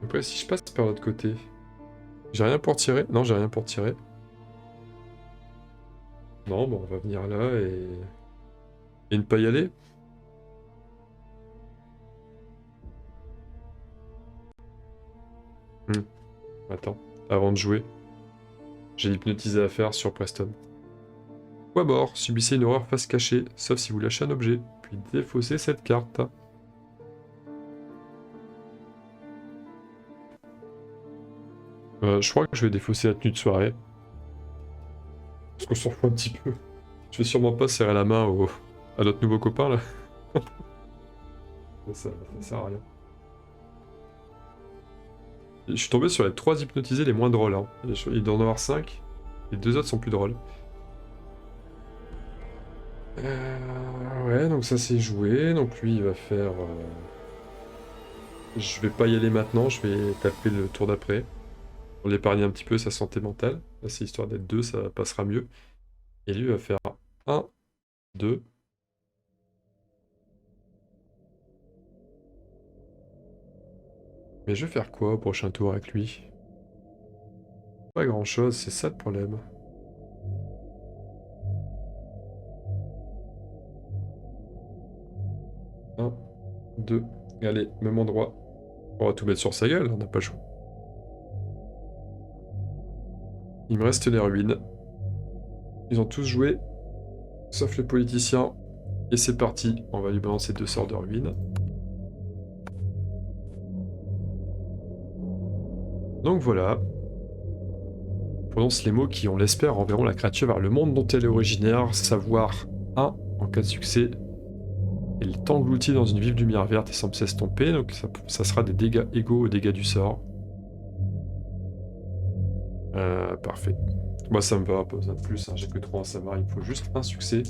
A: Après, si je passe par l'autre côté, j'ai rien pour tirer? Non, j'ai rien pour tirer. Non, bon, on va venir là et ne pas y aller. Attends, avant de jouer, j'ai l'hypnotisé à faire sur Preston. Quoi mort, subissez une horreur face cachée, sauf si vous lâchez un objet, puis défaussez cette carte. Je crois que je vais défausser la tenue de soirée. Parce qu'on s'en fout un petit peu. Je vais sûrement pas serrer la main à notre nouveau copain là. Ça sert à rien. Je suis tombé sur les 3 hypnotisés les moins drôles. Hein. Il doit en avoir 5. Les 2 autres sont plus drôles. Ouais, donc ça c'est joué. Donc lui il va faire... Je vais pas y aller maintenant, je vais taper le tour d'après. Pour l'épargner un petit peu sa santé mentale. Là c'est histoire d'être 2, ça passera mieux. Et lui va faire 1, 2. Mais je vais faire quoi au prochain tour avec lui? Pas grand chose, c'est ça le problème. Un, 2. Allez, même endroit. On va tout mettre sur sa gueule, on n'a pas le choix. Il me reste les ruines. Ils ont tous joué, sauf le politicien. Et c'est parti, on va lui balancer 2 sorts de ruines. Donc voilà. On prononce les mots qui, on l'espère, enverront la créature vers le monde dont elle est originaire, savoir 1 en cas de succès. Elle est engloutie dans une vive lumière verte et semble s'estomper, donc ça sera des dégâts égaux aux dégâts du sort. Parfait. Moi ça me va, pas besoin de plus, hein. J'ai que 3 en savoir, il me faut juste un succès.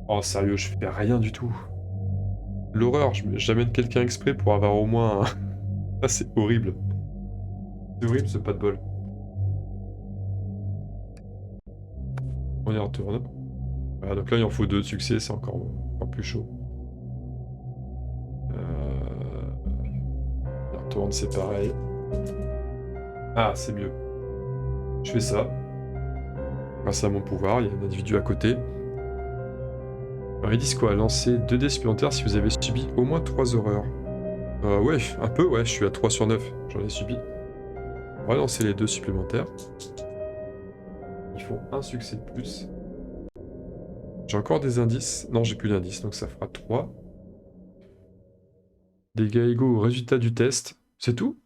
A: Oh sérieux, je fais rien du tout. L'horreur, j'amène quelqu'un exprès pour avoir au moins un... Ah c'est horrible. C'est horrible ce pas de bol. On y retourne. Voilà, donc là il en faut 2 de succès, c'est encore plus chaud. On y retourne, c'est pareil. Ah, c'est mieux. Je fais ça. Grâce à mon pouvoir, il y a un individu à côté. Alors ils disent quoi? Lancer 2 dés supplémentaires si vous avez subi au moins 3 horreurs. Ouais, un peu, ouais, je suis à 3 sur 9. J'en ai subi. On va lancer les 2 supplémentaires. Ils font un succès de plus. J'ai encore des indices. Non, j'ai plus d'indices, donc ça fera 3. Dégâts égaux au résultat du test. C'est tout?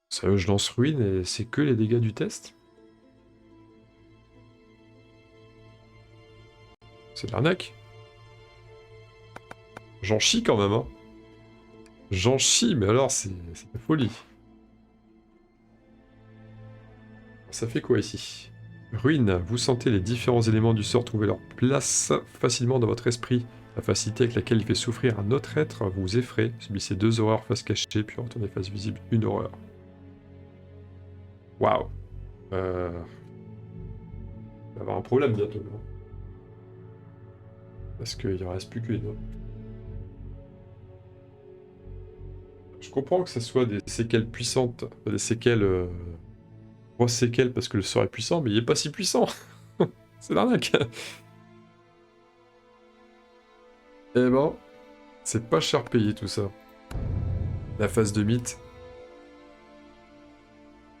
A: Sérieux, je lance ruine et c'est que les dégâts du test? C'est de l'arnaque. J'en chie quand même, hein. J'en chie, mais alors c'est de folie. Ça fait quoi ici? Ruine, vous sentez les différents éléments du sort trouver leur place facilement dans votre esprit. La facilité avec laquelle il fait souffrir un autre être vous effraie. Subissez 2 horreurs face cachée, puis retournez face visible 1 horreur. Waouh. On va avoir un problème bientôt, là. Parce qu'il ne reste plus que les autres. Je comprends que ce soit des séquelles puissantes, des séquelles... grosses séquelles parce que le sort est puissant, mais il est pas si puissant. C'est l'arnaque. Eh ben, c'est pas cher payé tout ça. La phase de mythe.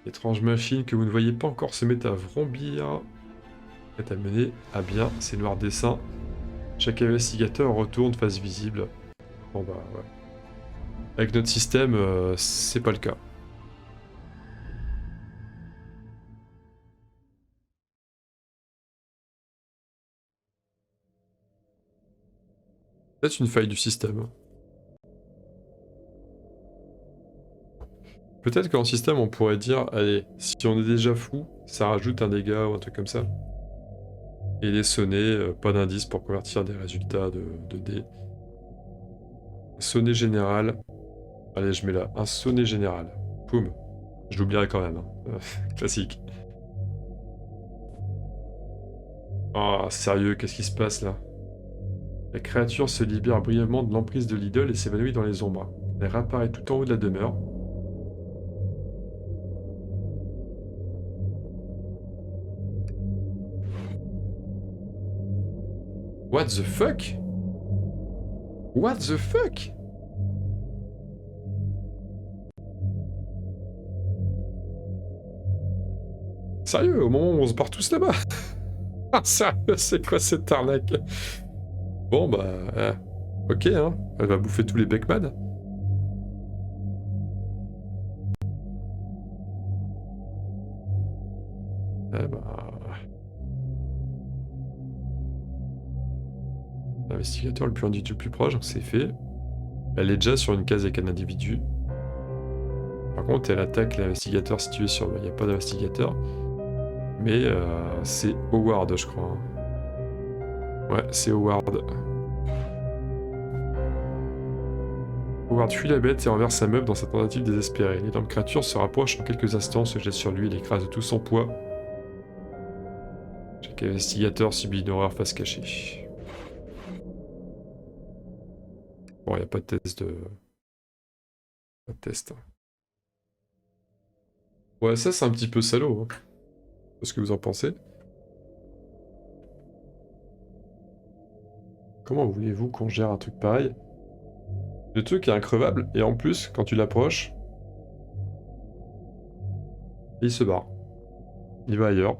A: Étrange machine que vous ne voyez pas encore se met à vrombir. Est à mener à bien ses noirs dessins. Chaque investigateur retourne face visible. Bon bah ouais. Avec notre système, c'est pas le cas. Peut-être une faille du système. Peut-être qu'en système, on pourrait dire, allez, si on est déjà fou, ça rajoute un dégât ou un truc comme ça. Et les sonner, pas d'indice pour convertir des résultats de dés. Sonnet général. Allez, je mets là, un sonnet général. Poum. Je l'oublierai quand même. Hein. Classique. Oh, sérieux, qu'est-ce qui se passe là? La créature se libère brièvement de l'emprise de l'idole et s'évanouit dans les ombres. Elle réapparaît tout en haut de la demeure. What the fuck? What the fuck? Sérieux, au moment où on se barre tous là-bas? Ah, sérieux, c'est quoi cette arnaque? Bon, bah... ok, hein. Elle va bouffer tous les Beckman. Eh bah... L'investigateur le plus individu le plus proche, donc c'est fait. Elle est déjà sur une case avec un individu. Par contre, elle attaque l'investigateur situé sur... Il n'y a pas d'investigateur. Mais c'est Howard, je crois. Ouais, c'est Howard. Howard fuit la bête et renverse sa meuf dans sa tentative désespérée. L'énorme créature se rapproche en quelques instants, se jette sur lui et l'écrase de tout son poids. Chaque investigateur subit une horreur face cachée. Bon, il n'y a pas de test de... Pas de test. Ouais, ça c'est un petit peu salaud. Hein. Qu'est-ce que vous en pensez? Comment voulez-vous qu'on gère un truc pareil? Le truc est increvable, et en plus, quand tu l'approches, il se barre. Il va ailleurs.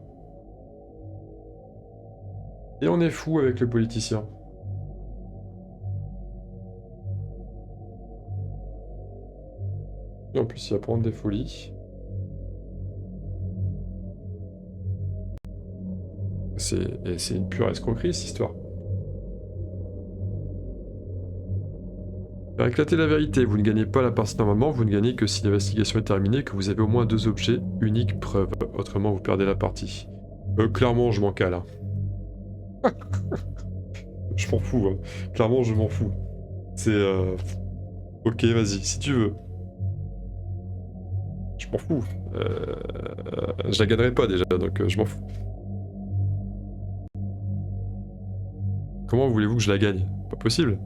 A: Et on est fou avec le politicien. Et en plus, il va prendre des folies. C'est une pure escroquerie, cette histoire. Faire éclater la vérité, vous ne gagnez pas la partie normalement, vous ne gagnez que si l'investigation est terminée et que vous avez au moins 2 objets, unique preuve. Autrement, vous perdez la partie. Clairement, je m'en cale. Hein. Je m'en fous. Hein. Clairement, je m'en fous. C'est... Ok, vas-y, si tu veux. Je m'en fous. Je la gagnerai pas déjà, donc je m'en fous. Comment voulez-vous que je la gagne? Pas possible.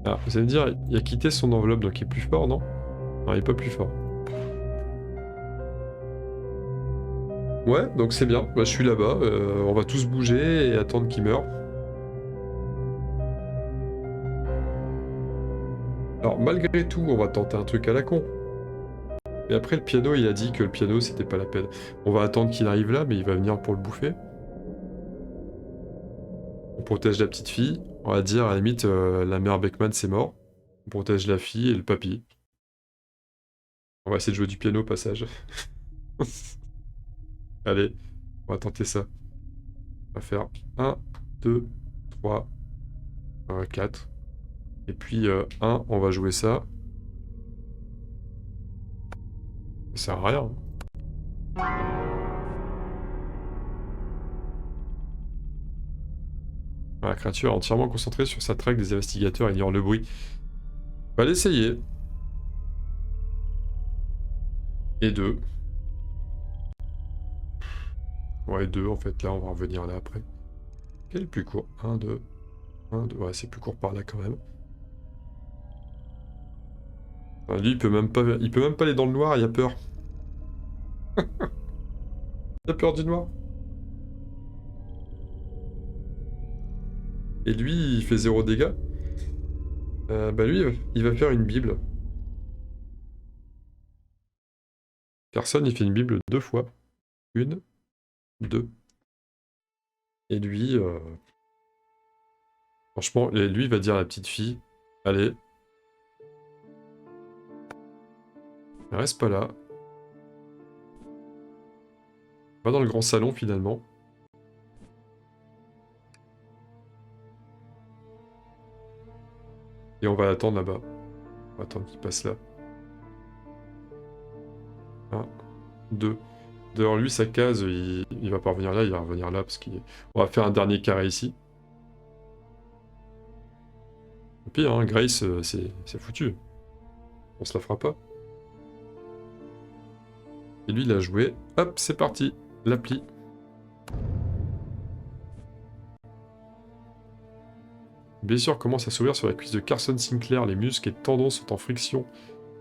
A: Ah, vous allez me dire, il a quitté son enveloppe, donc il est plus fort, non? Non, il est pas plus fort. Ouais, donc c'est bien. Bah, je suis là-bas. On va tous bouger et attendre qu'il meure. Alors, malgré tout, on va tenter un truc à la con. Mais après, le piano, il a dit que le piano, c'était pas la peine. On va attendre qu'il arrive là, mais il va venir pour le bouffer. On protège la petite fille. On va dire, à la limite, la mère Beckman, c'est mort. On protège la fille et le papy. On va essayer de jouer du piano au passage. Allez, on va tenter ça. On va faire 1, 2, 3, 4. Et puis 1, on va jouer ça. Ça sert à rien. La créature est entièrement concentrée sur sa traque des investigateurs et ignore le bruit. On va l'essayer. Et 2. Ouais, 2 en fait, là, on va revenir là après. Quel est le plus court? 1, 2. 1, 2. Ouais, c'est plus court par là quand même. Enfin, lui, il peut même pas aller dans le noir, il a peur. Il a peur du noir. Et lui, il fait 0 dégâts. Bah lui, il va faire une Bible. Carson, il fait une Bible 2 fois. 1, 2. Et lui, franchement, lui, il va dire à la petite fille, allez. Elle reste pas là. Va dans le grand salon, finalement. Et on va attendre là-bas. On va attendre qu'il passe là. 1, 2. D'ailleurs, lui, sa case, il va pas revenir là, il va revenir là, parce qu'on va faire un dernier carré ici. Et puis, hein, Grace, c'est foutu. On se la fera pas. Et lui, il a joué. Hop, c'est parti. L'appli. Une blessure commence à s'ouvrir sur la cuisse de Carson Sinclair. Les muscles et tendons sont en friction.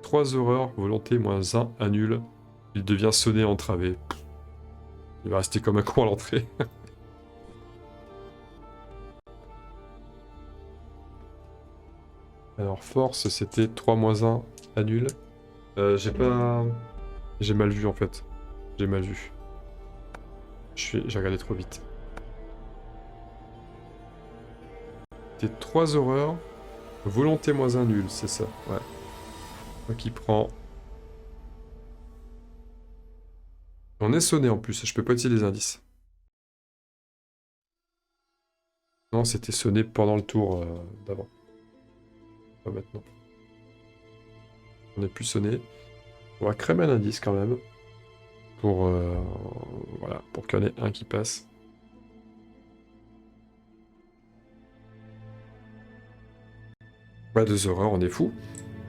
A: 3 horreurs, volonté -1, annule. Il devient sonné, entravé. Il va rester comme un con à l'entrée. Alors, force, c'était 3-1, annule. J'ai pas... J'ai mal vu, en fait. J'ai mal vu. J'ai regardé trop vite. C'était 3 horreurs. Volonté moins un nul, c'est ça, ouais. Moi qui prends. On est sonné en plus, je peux pas utiliser les indices. Non, c'était sonné pendant le tour d'avant. Pas maintenant. On n'est plus sonné. On va créer un indice quand même. Pour, voilà, pour qu'il y en ait un qui passe. Pas deux horreurs, on est fou.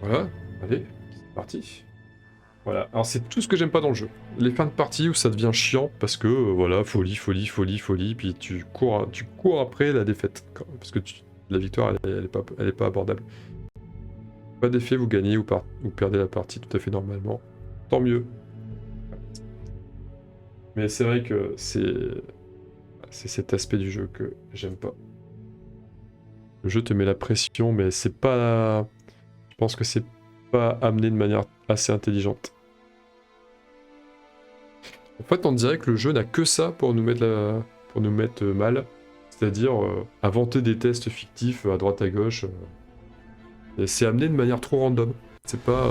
A: Voilà, allez, c'est parti. Voilà, alors c'est tout ce que j'aime pas dans le jeu. Les fins de partie où ça devient chiant parce que, voilà, folie, puis tu cours après la défaite. Parce que la victoire, elle est pas abordable. Pas d'effet, vous gagnez ou perdez la partie tout à fait normalement. Tant mieux. Mais c'est vrai que c'est cet aspect du jeu que j'aime pas. Le jeu te met la pression, mais c'est pas... Je pense que c'est pas amené de manière assez intelligente. En fait, on dirait que le jeu n'a que ça pour nous mettre mal. C'est-à-dire inventer des tests fictifs à droite à gauche. Et c'est amené de manière trop random. C'est pas...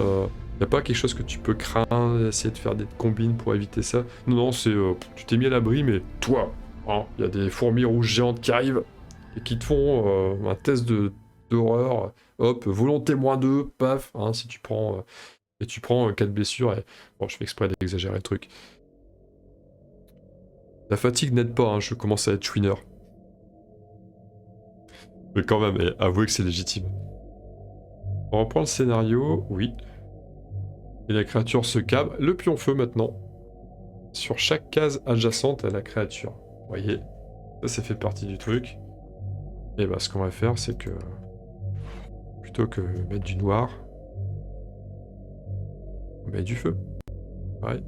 A: y a pas quelque chose que tu peux craindre, essayer de faire des combines pour éviter ça. Non, non, c'est... tu t'es mis à l'abri, mais toi, hein, y a des fourmis rouges géantes qui arrivent et qui te font un test d'horreur. Hop, volonté -2, paf, hein, si tu prends... et tu prends 4 blessures et... Bon, je fais exprès d'exagérer le truc. La fatigue n'aide pas, hein, je commence à être chouineur. Mais quand même, avouez que c'est légitime. On reprend le scénario, oui. Et la créature se cabre. Le pion-feu maintenant. Sur chaque case adjacente à la créature. Vous voyez, ça fait partie du truc. Et bah ce qu'on va faire, c'est que... plutôt que mettre du noir, on met du feu. Pareil.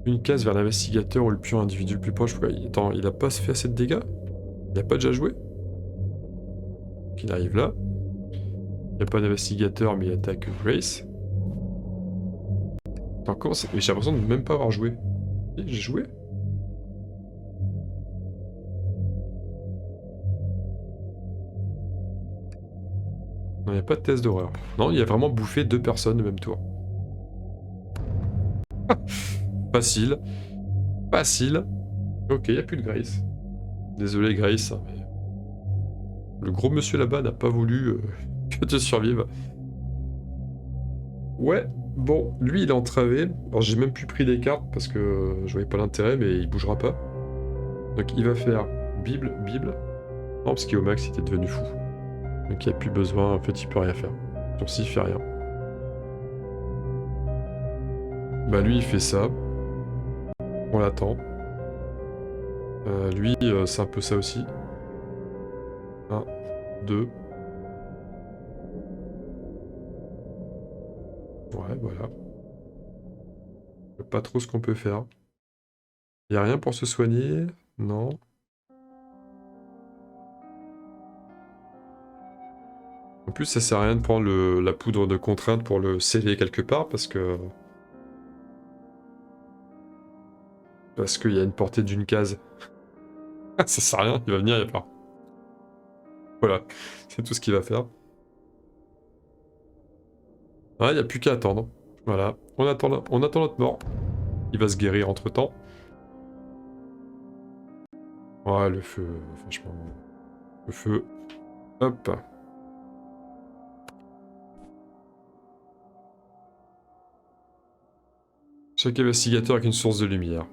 A: Une case vers l'investigateur ou le pion individu le plus proche. Attends, il a pas fait assez de dégâts? Il a pas déjà joué? Qu'il arrive là. Il n'y a pas d'investigateur, mais il attaque Grace. Attends, comment c'est... Mais j'ai l'impression de même pas avoir joué. J'ai joué? Non, il n'y a pas de test d'horreur. Non, il y a vraiment bouffé 2 personnes au même tour. Facile. Facile. Ok, il n'y a plus de Grace. Désolé Grace, hein, mais... Le gros monsieur là-bas n'a pas voulu que tu survives. Ouais, bon, lui il est entravé. Alors j'ai même plus pris des cartes parce que je voyais pas l'intérêt, mais il bougera pas. Donc il va faire Bible. Non, parce qu'Iomax était devenu fou. Donc il n'y a plus besoin, en fait il peut rien faire. Donc s'il fait rien. Bah lui il fait ça. On l'attend. Lui c'est un peu ça aussi. 1, 2. Ouais, voilà. Je sais pas trop ce qu'on peut faire. Y a rien pour se soigner? Non. En plus, ça sert à rien de prendre la poudre de contrainte pour le sceller quelque part, parce que... Parce qu'il y a une portée d'une case. Ça sert à rien, il va venir, il va faire. Voilà, c'est tout ce qu'il va faire. Ah, il n'y a plus qu'à attendre. Voilà, on attend notre mort. Il va se guérir entre-temps. Ouais, le feu, franchement... Le feu... Hop. Chaque investigateur avec une source de lumière.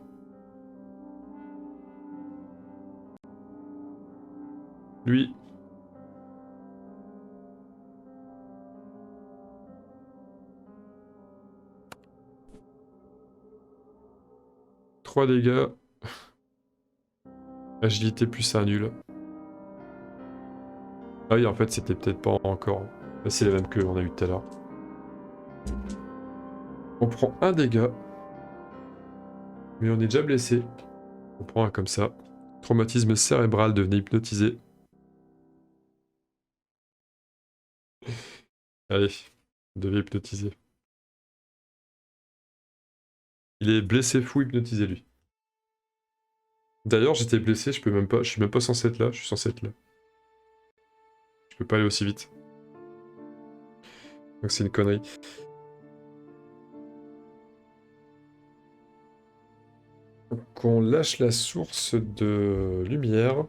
A: Lui. 3 dégâts. Agilité plus un nul. Ah oui, en fait, c'était peut-être pas encore. C'est la même que on a eu tout à l'heure. On prend un dégât. Mais on est déjà blessé. On prend un comme ça. Traumatisme cérébral, devenez hypnotisé. Allez, devenez hypnotisé. Il est blessé fou, hypnotisé lui. D'ailleurs, j'étais blessé, je suis même pas censé être là, je suis censé être là. Je peux pas aller aussi vite. Donc c'est une connerie. Donc on lâche la source de lumière.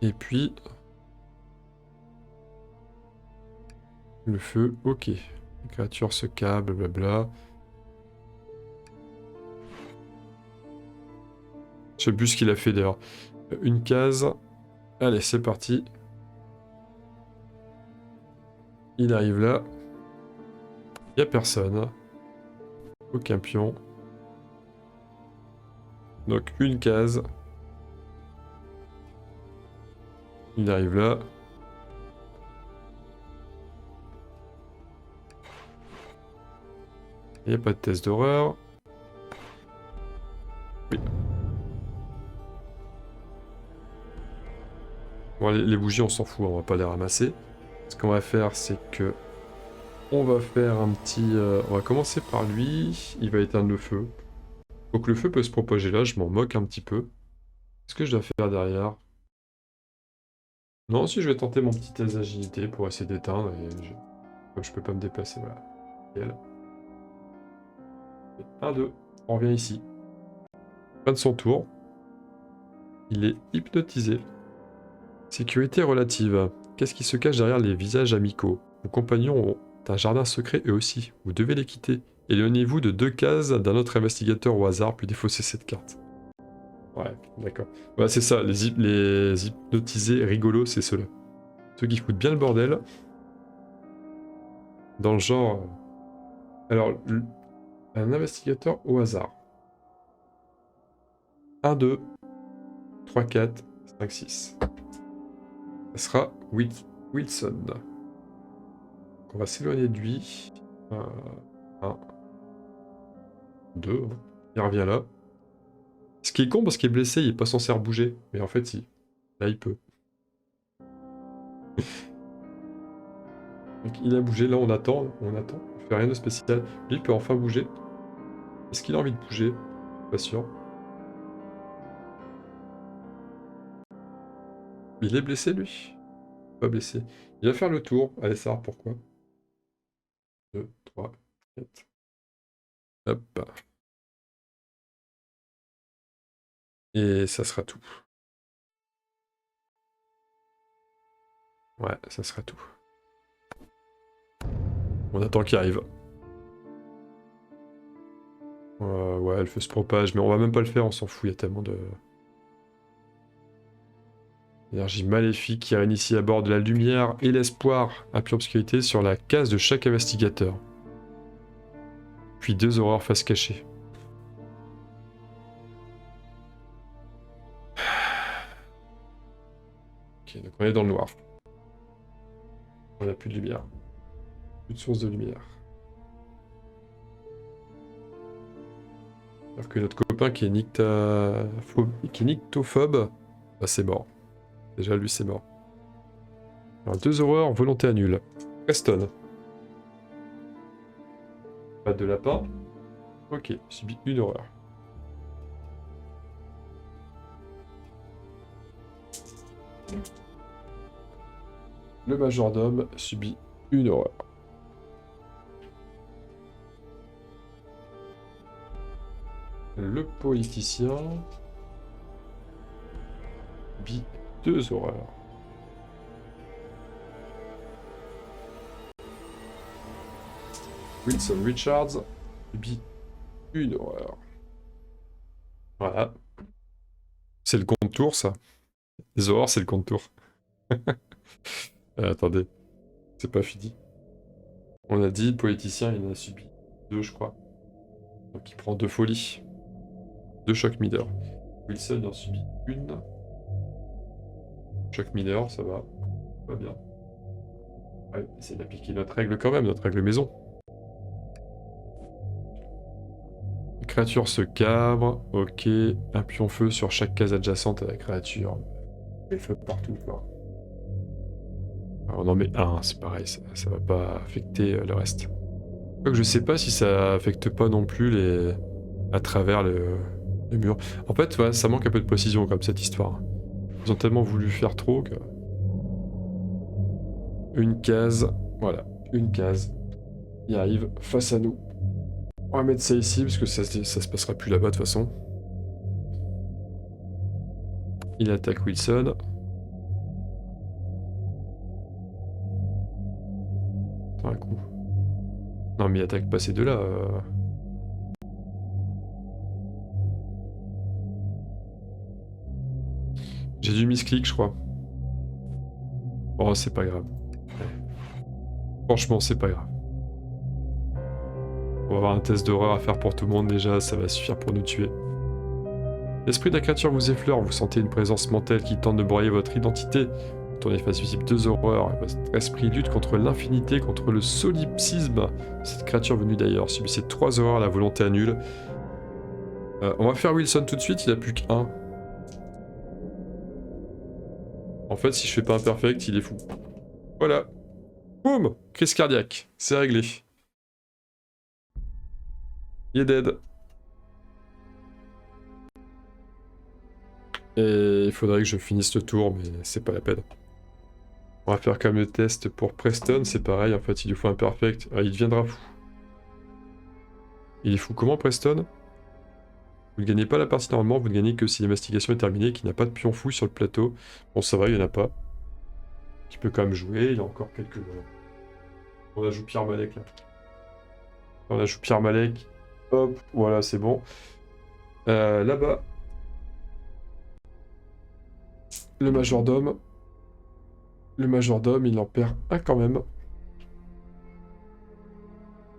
A: Et puis... le feu, ok. Les créatures se calment, blablabla. Je sais plus ce qu'il a fait d'ailleurs. Une case. Allez, c'est parti. Il arrive là. Il n'y a personne. Aucun pion. Donc une case. Il arrive là. Il n'y a pas de test d'horreur. Oui. Bon, les bougies, on s'en fout, on va pas les ramasser. Ce qu'on va faire, c'est que... on va faire un petit... on va commencer par lui. Il va éteindre le feu. Donc le feu peut se propager là, je m'en moque un petit peu. Qu'est-ce que je dois faire derrière? Non, si je vais tenter mon petit test d'agilité pour essayer d'éteindre. Comme je peux pas me déplacer, voilà. Nickel. 1, 2. On revient ici. Fin de son tour. Il est hypnotisé. Sécurité relative. Qu'est-ce qui se cache derrière les visages amicaux? Vos compagnons ont un jardin secret eux aussi. Vous devez les quitter. Éloignez-vous de 2 cases d'un autre investigateur au hasard, puis défaussez cette carte. Ouais, d'accord. Voilà, c'est ça, les hypnotisés rigolos, c'est ceux-là. Ceux qui foutent bien le bordel. Dans le genre... alors, un investigateur au hasard. 1, 2, 3, 4, 5, 6. Ça sera Wilson. On va s'éloigner de lui. 1, 2. Il revient là. Ce qui est con parce qu'il est blessé, il est pas censé rebouger. Mais en fait, si. Là, il peut. Donc, il a bougé. Là, on attend. On attend. Il fait rien de spécial. Lui, il peut enfin bouger. Est-ce qu'il a envie de bouger? Pas sûr. Il est blessé, lui? Pas blessé. Il va faire le tour. Allez savoir pourquoi. 2, 3, 4. Hop. Et ça sera tout. Ouais, ça sera tout. On attend qu'il arrive. Ouais, le feu se propage, mais on va même pas le faire, on s'en fout, il y a tellement de... énergie maléfique qui règne ici à bord de la lumière et l'espoir à pure obscurité sur la case de chaque investigateur. Puis 2 horreurs face cachée. Ok, donc on est dans le noir. On n'a plus de lumière. Plus de source de lumière. Alors que notre copain qui est nyctophobe, bah c'est mort. Déjà lui c'est mort. Alors 2 horreurs, volonté à nul. Preston. Pas de lapin. Ok, subit 1 horreur. Le majordome subit 1 horreur. Le politicien subit 2 horreurs. Wilson Richards subit 1 horreur. Voilà. C'est le contour, ça. Les horreurs, c'est le contour. Attendez. C'est pas fini. On a dit, le politicien, il en a subi 2, je crois. Donc il prend 2 folies. 2 chocs mineurs. Wilson en subit 1. Choc mineur, ça va. Pas bien. Ouais, essayer d'appliquer notre règle quand même, notre règle maison. La créature se cabre. Ok. Un pion feu sur chaque case adjacente à la créature. Et le feu partout, quoi. Alors, on en met un, c'est pareil, ça va pas affecter le reste. Je sais pas si ça affecte pas non plus les... à travers les murs. En fait, ouais, ça manque un peu de précision comme cette histoire. Ils ont tellement voulu faire trop que... Une case, voilà, une case. Il arrive face à nous. On va mettre ça ici parce que ça se passera plus là-bas de toute façon. Il attaque Wilson. Attends un coup. Non mais il attaque pas ces deux-là. J'ai du misclick je crois. Oh c'est pas grave. Franchement c'est pas grave. On va avoir un test d'horreur à faire pour tout le monde déjà, ça va suffire pour nous tuer. L'esprit de la créature vous effleure, vous sentez une présence mentale qui tente de broyer votre identité. Tournez face visible deux horreurs, et votre esprit lutte contre l'infinité, contre le solipsisme. Cette créature venue d'ailleurs, subissez 3 horreurs à la volonté annule. On va faire Wilson tout de suite, il a plus qu'un. En fait, si je fais pas un perfect, il est fou. Voilà. Boum! Crise cardiaque, c'est réglé. Il est dead. Et il faudrait que je finisse le tour, mais c'est pas la peine. On va faire comme le test pour Preston, c'est pareil, en fait, il lui faut un perfect. Ah, il deviendra fou. Il est fou comment, Preston? Vous ne gagnez pas la partie normalement, vous ne gagnez que si l'investigation est terminée et qu'il n'y a pas de pion fou sur le plateau. Bon, ça va, il n'y en a pas. Qui peut quand même jouer, il y a encore quelques... On ajoute Pierre Malek, là. On ajoute Pierre Malek. Hop, voilà, c'est bon. Là-bas. Le majordome. Le majordome, il en perd un quand même.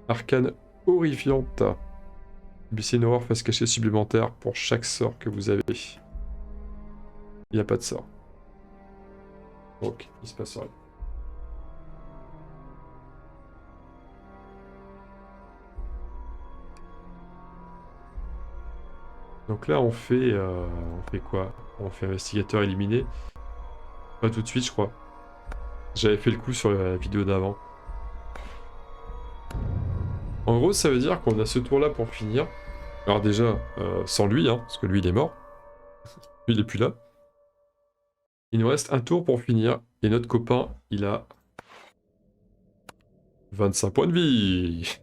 A: Arcane horrifiante. Subissez une horreur face cachée supplémentaire pour chaque sort que vous avez. Il n'y a pas de sort. Donc, il se passe rien. Donc là, on fait quoi? On fait investigateur éliminé. Pas tout de suite, je crois. J'avais fait le coup sur la vidéo d'avant. En gros, ça veut dire qu'on a ce tour-là pour finir. Alors déjà, sans lui, hein, parce que lui, il est mort. Lui, il est plus là. Il nous reste un tour pour finir. Et notre copain, il a 25 points de vie.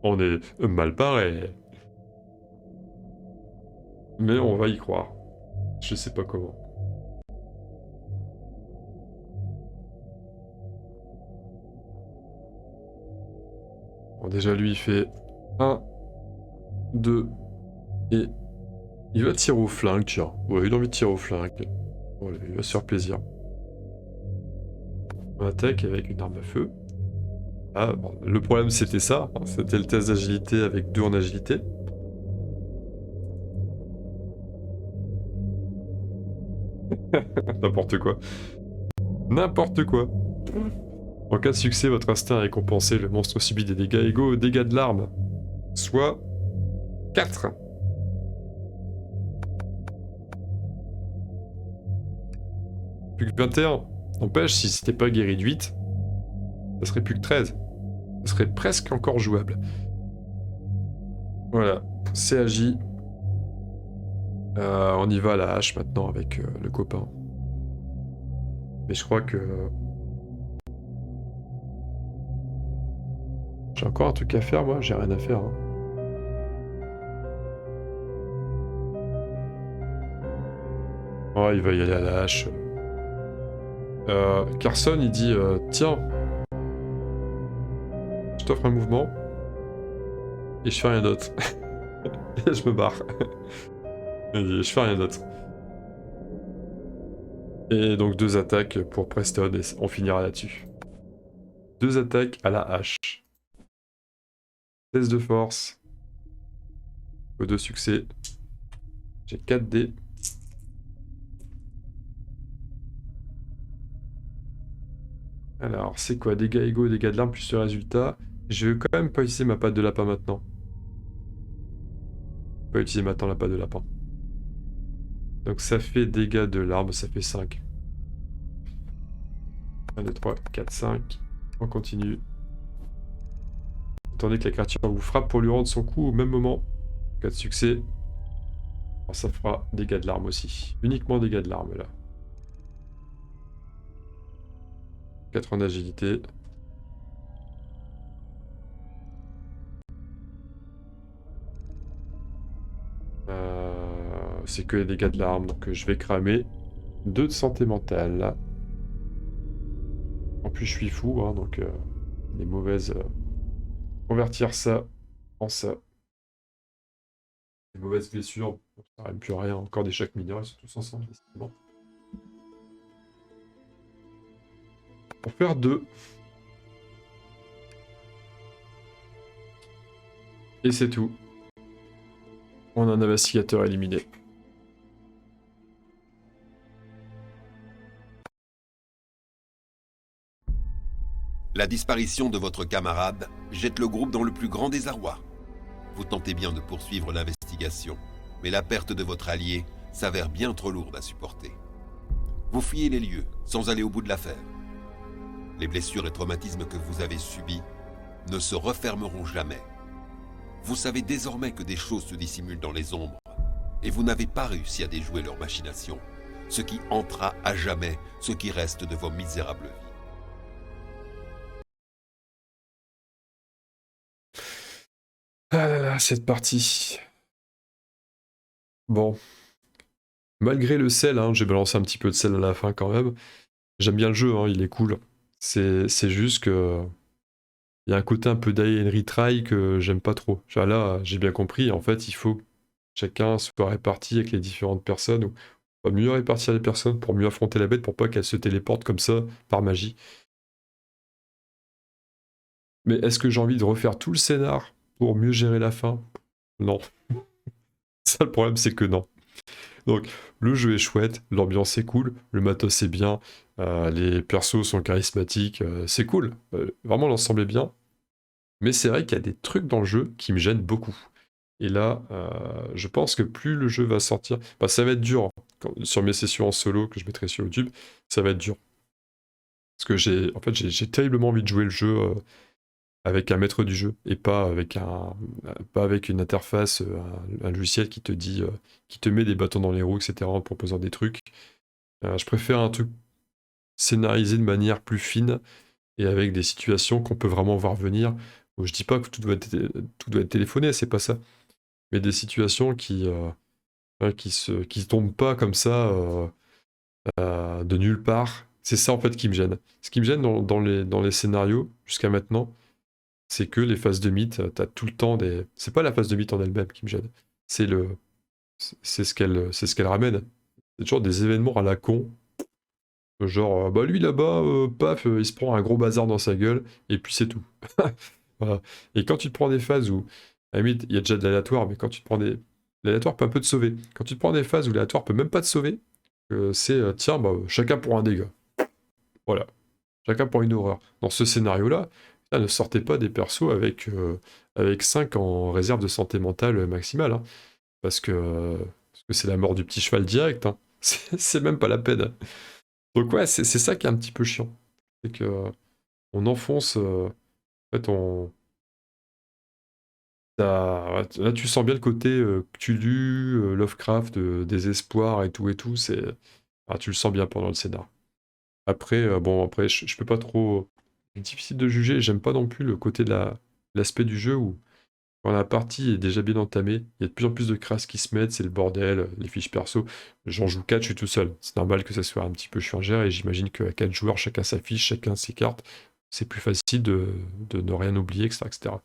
A: On est mal barré. Mais on va y croire. Je sais pas comment. Bon, déjà, lui, il fait 1, 2, et il va tirer au flingue, tiens. Ouais, il a envie de tirer au flingue. Voilà, il va se faire plaisir. On attaque avec une arme à feu. Ah, bon, le problème, c'était ça. Hein, c'était le test d'agilité avec 2 en agilité. N'importe quoi. N'importe quoi. En cas de succès, votre instinct est récompensé. Le monstre subit des dégâts égaux aux dégâts de l'arme. Soit 4. Plus que 21. N'empêche, si c'était pas guéri de 8, ça serait plus que 13. Ça serait presque encore jouable. Voilà, c'est agi. On y va à la hache maintenant avec le copain. Mais je crois que... J'ai encore un truc à faire, moi, j'ai rien à faire. Hein. Oh, il va y aller à la hache. Carson, il dit tiens, je t'offre un mouvement et je fais rien d'autre. Et je me barre. Il dit, je fais rien d'autre. Et donc 2 attaques pour Preston et on finira là-dessus. 2 attaques à la hache. 16 de force. 2 succès. J'ai 4 dés. Alors, c'est quoi? Dégâts égaux, dégâts de l'arme plus le résultat. Je vais quand même pas utiliser ma patte de lapin maintenant. Pas utiliser maintenant la patte de lapin. Donc ça fait dégâts de l'arme, ça fait 5. 1, 2, 3, 4, 5. On continue. Attendez que la créature vous frappe pour lui rendre son coup au même moment. En cas de succès, alors ça fera dégâts de l'arme aussi. Uniquement dégâts de l'arme là. 4 en agilité. C'est que les dégâts de l'arme, donc je vais cramer 2 de santé mentale. En plus je suis fou, hein, donc les mauvaises... convertir ça en ça. Les mauvaises blessures, ça n'arrive plus à rien, encore des chocs mineurs, ils sont tous ensemble, décidément. Pour faire 2. Et c'est tout. On a un investigateur éliminé.
B: La disparition de votre camarade jette le groupe dans le plus grand désarroi. Vous tentez bien de poursuivre l'investigation, mais la perte de votre allié s'avère bien trop lourde à supporter. Vous fuyez les lieux sans aller au bout de l'affaire. Les blessures et traumatismes que vous avez subis ne se refermeront jamais. Vous savez désormais que des choses se dissimulent dans les ombres, et vous n'avez pas réussi à déjouer leurs machinations, ce qui hantera à jamais ce qui reste de vos misérables vies.
A: Ah là là, cette partie. Bon. Malgré le sel, hein, j'ai balancé un petit peu de sel à la fin quand même. J'aime bien le jeu, hein, il est cool. C'est juste que... Il y a un côté un peu die and retry que j'aime pas trop. Genre là, j'ai bien compris, en fait, il faut que chacun soit réparti avec les différentes personnes, ou on va mieux répartir les personnes pour mieux affronter la bête, pour pas qu'elle se téléporte comme ça, par magie. Mais est-ce que j'ai envie de refaire tout le scénar pour mieux gérer la fin? Non. Ça, le problème, c'est que non. Donc, le jeu est chouette, l'ambiance est cool, le matos est bien, les persos sont charismatiques, c'est cool. Vraiment, l'ensemble est bien. Mais c'est vrai qu'il y a des trucs dans le jeu qui me gênent beaucoup. Et là, je pense que plus le jeu va sortir... Bah, ça va être dur. Sur mes sessions en solo que je mettrai sur YouTube, ça va être dur. Parce que j'ai terriblement envie de jouer le jeu avec un maître du jeu et pas avec une interface, un logiciel qui te dit, qui te met des bâtons dans les roues, etc. en proposant des trucs. Je préfère un truc scénarisé de manière plus fine et avec des situations qu'on peut vraiment voir venir. Bon, je dis pas que tout doit être téléphoné, c'est pas ça. Mais des situations qui tombent pas comme ça de nulle part. C'est ça en fait qui me gêne. Ce qui me gêne dans les scénarios jusqu'à maintenant, c'est que les phases de mythe, t'as tout le temps des... C'est pas la phase de mythe en elle-même qui me gêne. C'est ce qu'elle ramène. C'est toujours des événements à la con. Genre, bah lui là-bas, paf, il se prend un gros bazar dans sa gueule, et puis c'est tout. Voilà. Et quand tu te prends des phases où, à la limite, il y a déjà de l'aléatoire, mais quand tu te prends des... L'aléatoire peut un peu te sauver. Quand tu te prends des phases où l'aléatoire peut même pas te sauver, c'est, tiens, bah, chacun pour un dégât. Voilà. Chacun pour une horreur. Dans ce scénario-là, ne sortez pas des persos avec 5 en réserve de santé mentale maximale, hein, parce que c'est la mort du petit cheval direct. Hein. C'est même pas la peine. Donc ouais, c'est ça qui est un petit peu chiant. C'est que on enfonce... en fait, là, tu sens bien le côté Cthulhu, Lovecraft, désespoir et tout, tu le sens bien pendant le scénar. Après, après, je peux pas trop... C'est difficile de juger, j'aime pas non plus le côté de l'aspect du jeu où, quand la partie est déjà bien entamée, il y a de plus en plus de crasses qui se mettent, c'est le bordel, les fiches perso. J'en joue 4, je suis tout seul. C'est normal que ça soit un petit peu chiant à gérer, et j'imagine qu'à 4 joueurs, chacun sa fiche, chacun ses cartes, c'est plus facile de ne rien oublier, etc., etc.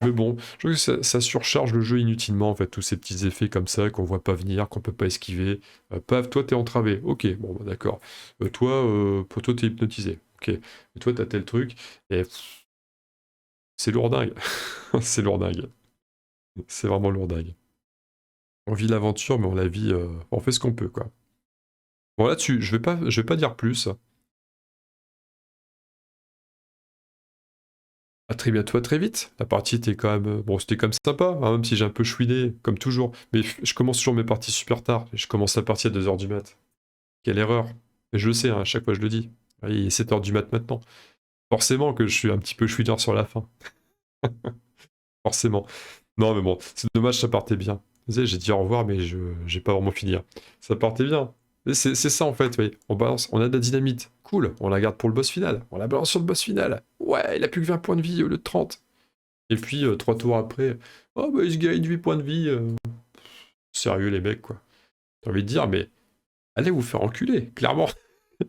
A: Mais bon, je trouve que ça surcharge le jeu inutilement, en fait, tous ces petits effets comme ça qu'on voit pas venir, qu'on peut pas esquiver. Paf, toi t'es entravé, ok, bon bah, d'accord. Toi t'es hypnotisé, ok. Et toi t'as tel truc, et c'est lourdingue. C'est lourdingue. C'est vraiment lourdingue. On vit l'aventure, mais on la vit, on fait ce qu'on peut, quoi. Bon là-dessus, je vais pas dire plus. À très bientôt, à très vite. La partie était quand même... Bon, c'était quand même sympa, hein, même si j'ai un peu chouiné, comme toujours. Mais je commence toujours mes parties super tard. Je commence la partie à 2h du mat. Quelle erreur. Mais je le sais, hein, à chaque fois je le dis. Il est 7h du mat maintenant. Forcément que je suis un petit peu chouineur sur la fin. Forcément. Non, mais bon, c'est dommage, ça partait bien. Vous savez, j'ai dit au revoir, mais j'ai pas vraiment fini, hein. Ça partait bien. Mais c'est ça, en fait, oui. On balance, on a de la dynamite. Cool, on la garde pour le boss final. On la balance sur le boss final. Ouais, il a plus que 20 points de vie au lieu de 30. Et puis, 3 tours après, oh, bah, il se gagne 8 points de vie. Sérieux, les mecs, quoi. J'ai envie de dire, mais allez vous faire enculer, clairement.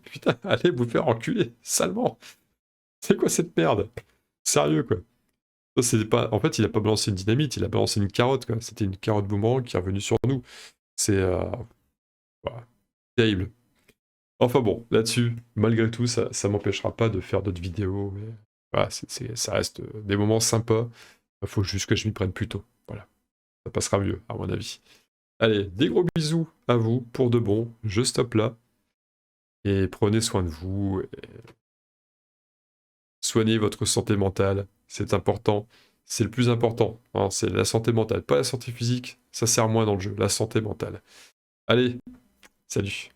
A: Putain, allez vous faire enculer, salement. C'est quoi cette merde? Sérieux, quoi. Ça, c'est pas... En fait, il a pas balancé une dynamite, il a balancé une carotte, quoi. C'était une carotte boomerang qui est revenue sur nous. C'est voilà, terrible. Enfin bon, là-dessus, malgré tout, ça m'empêchera pas de faire d'autres vidéos. Mais... Voilà, ça reste des moments sympas. Il faut juste que je m'y prenne plus tôt. Voilà, ça passera mieux, à mon avis. Allez, des gros bisous à vous, pour de bon. Je stoppe là. Et prenez soin de vous. Et soignez votre santé mentale. C'est important. C'est le plus important, hein, c'est la santé mentale. Pas la santé physique, ça sert moins dans le jeu. La santé mentale. Allez, salut.